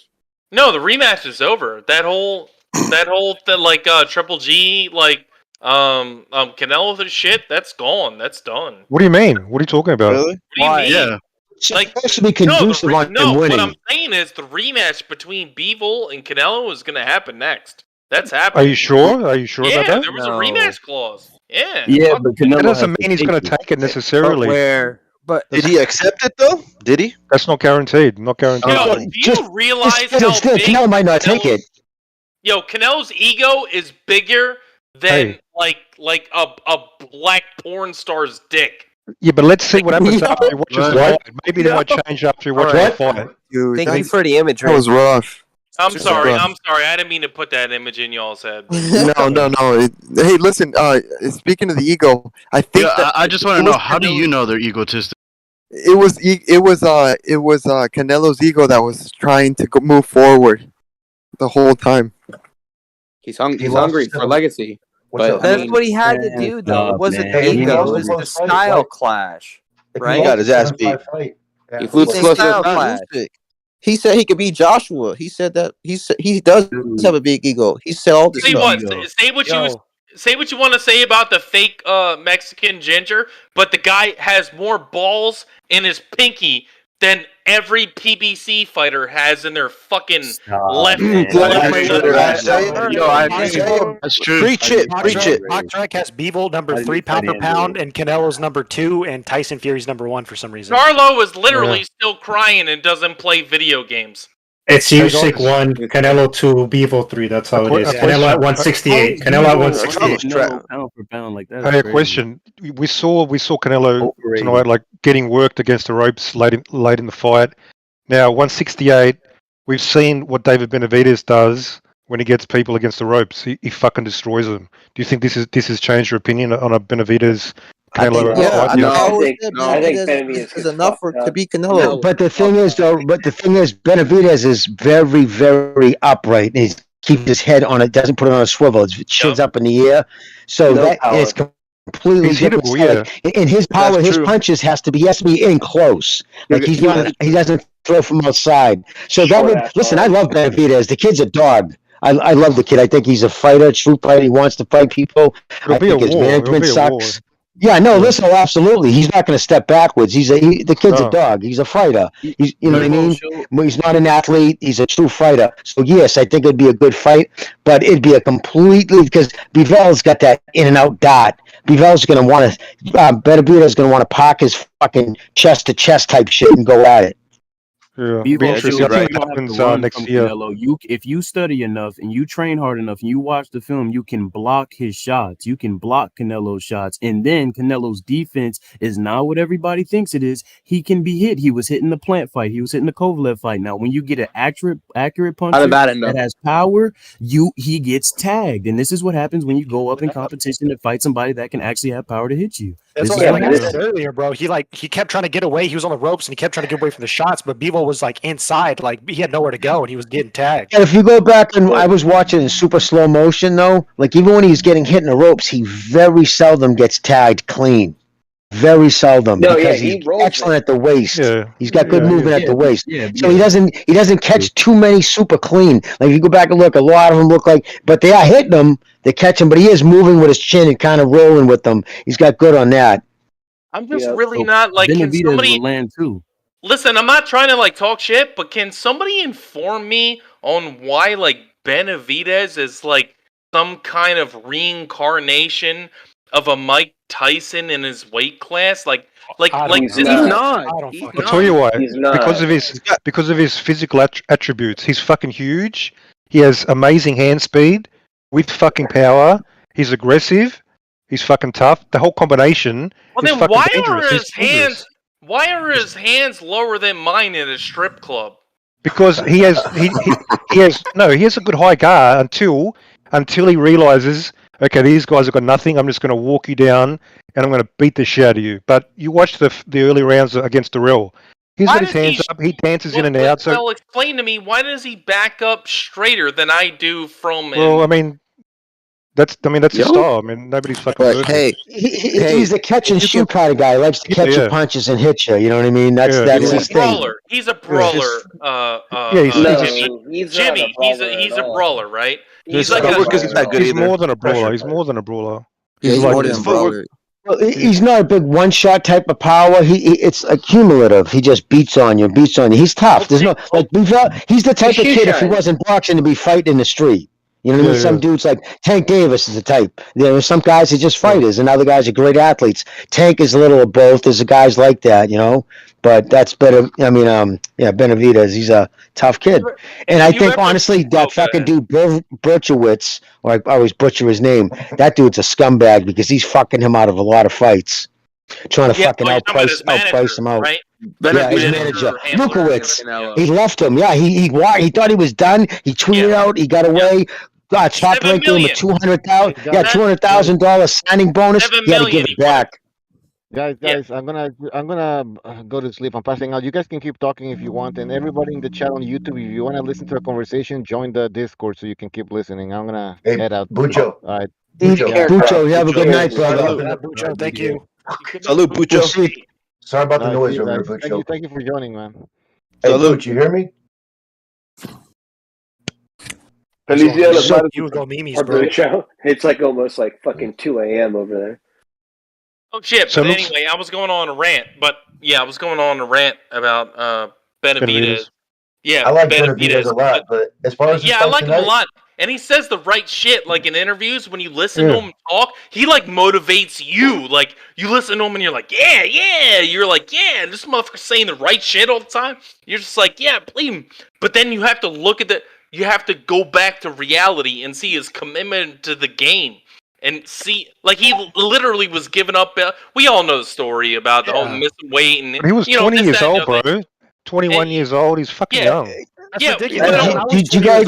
No, the rematch is over. That whole Triple G Canelo shit, that's gone. That's done. What do you mean? What are you talking about? Really? What do you Why? mean? Yeah. It's Like, supposed to be conducive on him what winning. I'm saying is the rematch between Bivol and Canelo is going to happen next. That's Are happening. you sure? Are you sure Yeah, about that? there was No. a rematch clause. Yeah. Yeah, Fuck. but Canelo That doesn't has mean he's going to take it But necessarily. where? But Did he accept it though? Did he? That's not guaranteed. Not guaranteed. Yo, Oh, do just- you realize how It's good. big Canelo might not take it. Yo, Canelo's ego is bigger than Hey. like a black porn star's dick. Yeah, but let's see what happens after he watches the What? fight. Maybe they might change after he watches Alright. the fight. Dude, thank that, you for the imagery. that was rough. I'm Just sorry. rough. I'm sorry. I didn't mean to put that image in y'all's head. No. Hey, listen. Speaking of the ego, I think Yeah, that I just want it to know, was how do Canelo- you know they're egotistic? It was Canelo's ego that was trying to move forward the whole time. He's hungry for legacy. But I That's mean, what he had to do, though. It wasn't ego. It was the style clash, right? He got his ass beat. he flew It's a close to style the clash. He said he could beat Joshua. He said that he does have a big ego. He said all this Say stuff. what? Say what you want to say about the fake Mexican ginger, but the guy has more balls in his pinky than every PBC fighter has in their fucking left. That's true. Preach it. Patrick has Bivol number 3 pound per pound, and Canelo's number 2, and Tyson Fury's number 1 for some reason. Carlo is literally still crying and doesn't play video games. It's Usyk 1, Canelo 2, Bivol 3. That's how it is. Canelo at 168. Canelo at 168. Pound for pound like that. Hey, a question. We saw Canelo tonight, like getting worked against the ropes late in the fight. Now 168, we've seen what David Benavidez does when he gets people against the ropes. He fucking destroys them. Do you think this has changed your opinion on a Benavidez Canelo fight? I think Benavidez is enough to beat Canelo. No, but the thing is, Benavidez is very, very upright. He keeps his head on it, doesn't put it on a swivel. His chin's up in the air, so that is completely He's different. hittable, Like, in his power, That's his true. punches he has to be in close. Like he doesn't throw from outside. So that would listen. I love Benavidez. The kid's a dog. I love the kid. I think he's a fighter, true fighter. He wants to fight people. I think his management sucks. Yeah, no, listen, absolutely. He's not going to step backwards. The kid's a dog. He's a fighter. You know what I mean? He's not an athlete. He's a true fighter. So yes, I think it'd be a good fight, but it'd be a completely because Bivel's got that in and out dot. Bivel's going to want to. Benavidez is going to want to park his fucking chest to chest type shit and go at it. Yeah, Be be interesting. I think you it don't have to happens run next from year. Canelo. If you study enough and you train hard enough and you watch the film, you can block his shots. You can block Canelo's shots, and then Canelo's defense is not what everybody thinks it is. He can be hit. He was hitting the Plant fight. He was hitting the Kovalev fight. Now, when you get an accurate puncher that has power, he gets tagged, and this is what happens when you go up in competition and fight somebody that can actually have power to hit you. That's This what is what I happens. said earlier, bro. He kept trying to get away. He was on the ropes and he kept trying to get away from the shots, but Bivol was like inside, like he had nowhere to go, and he was getting tagged. And if you go back and I was watching in super slow motion though, like even when he's getting hit in the ropes, he very seldom gets tagged clean. Very seldom, because he's excellent at the waist. Yeah. He's got good movement at the waist. Yeah, So he doesn't catch too many super clean. Like if you go back and look, a lot of them look like, but they are hitting him, they catch him, but he is moving with his chin and kind of rolling with them. He's got good on that. I'm just really not like. Can Benavidez somebody will land too. listen? I'm not trying to like talk shit, but can somebody inform me on why like Benavidez is like some kind of reincarnation of a Mike Tyson in his weight class? Like He's not. I'll tell you why. Because of his physical attributes. He's fucking huge. He has amazing hand speed with fucking power. He's aggressive. He's fucking tough. The whole combination Well, is then fucking why dangerous. are He's his dangerous. hands? Why are his hands lower than mine at a strip club? Because he has a good high guard until he realizes, okay, these guys have got nothing. I'm just going to walk you down and I'm going to beat the shit out of you. But you watch the early rounds against Darrell. He's got his hands up. He dances in and out. So Well, explain to me, why does he back up straighter than I do from? well, I mean, that's his style. I mean, nobody's fucking But perfect. he's a catch and shoot kind of guy. He likes to catch your punches and hit you. You know what I mean? That's He's his a thing. brawler. He's a brawler. Jimmy. He's a brawler, right? He's like He's more than a brawler. He's more than a brawler. He's like more than a brawler. Well, he's not a big one-shot type of power. It's accumulative. He just beats on you. He's tough. There's no like he's the type of kid if he wasn't boxing to be fighting in the street. You know what I mean? Some dudes like Tank Davis is the type. There are some guys are just fighters, and other guys are great athletes. Tank is a little of both. There's guys like that, you know. But that's better. I mean, Benavidez, he's a tough kid. And I think honestly, that fucking dude Berchowitz, or I always butcher his name, that dude's a scumbag because he's fucking him out of a lot of fights, trying to fucking outprice him out. Right? Yeah, his manager, Lukowitz. He left him. Yeah, he thought he was done. He tweeted out. He got away. God, Top Rank gave him a $200,000 signing bonus. He had to give it back. Guys, I'm gonna go to sleep. I'm passing out. You guys can keep talking if you want, and everybody in the chat on YouTube, if you want to listen to a conversation, join the Discord so you can keep listening. I'm gonna head out. Bucho. All right. Bucho, you have a good night, brother. Bucho, thank you. Salute, Bucho. Sorry about the noise see you over there, guys. Bucho. Thank you for joining, man. Hey, Bucho, you hear me? You would go memes, bro. It's like almost like fucking 2 a.m. over there. Oh shit! But anyway, I was going on a rant. But yeah, I was going on a rant about Benavidez. Yeah, I like Benavidez a lot, but as far as I like him a lot, and he says the right shit. Like in interviews, when you listen to him talk, he like motivates you. Like you listen to him, and you're like, yeah. You're like, yeah, this motherfucker's saying the right shit all the time. You're just like, yeah, believe him. But then you have to look at you have to go back to reality and see his commitment to the game. And see, like he literally was giving up. We all know the story about the whole missing weight, and He was 20 years old, bro. 21 years old. He's fucking young. Yeah, Do you guys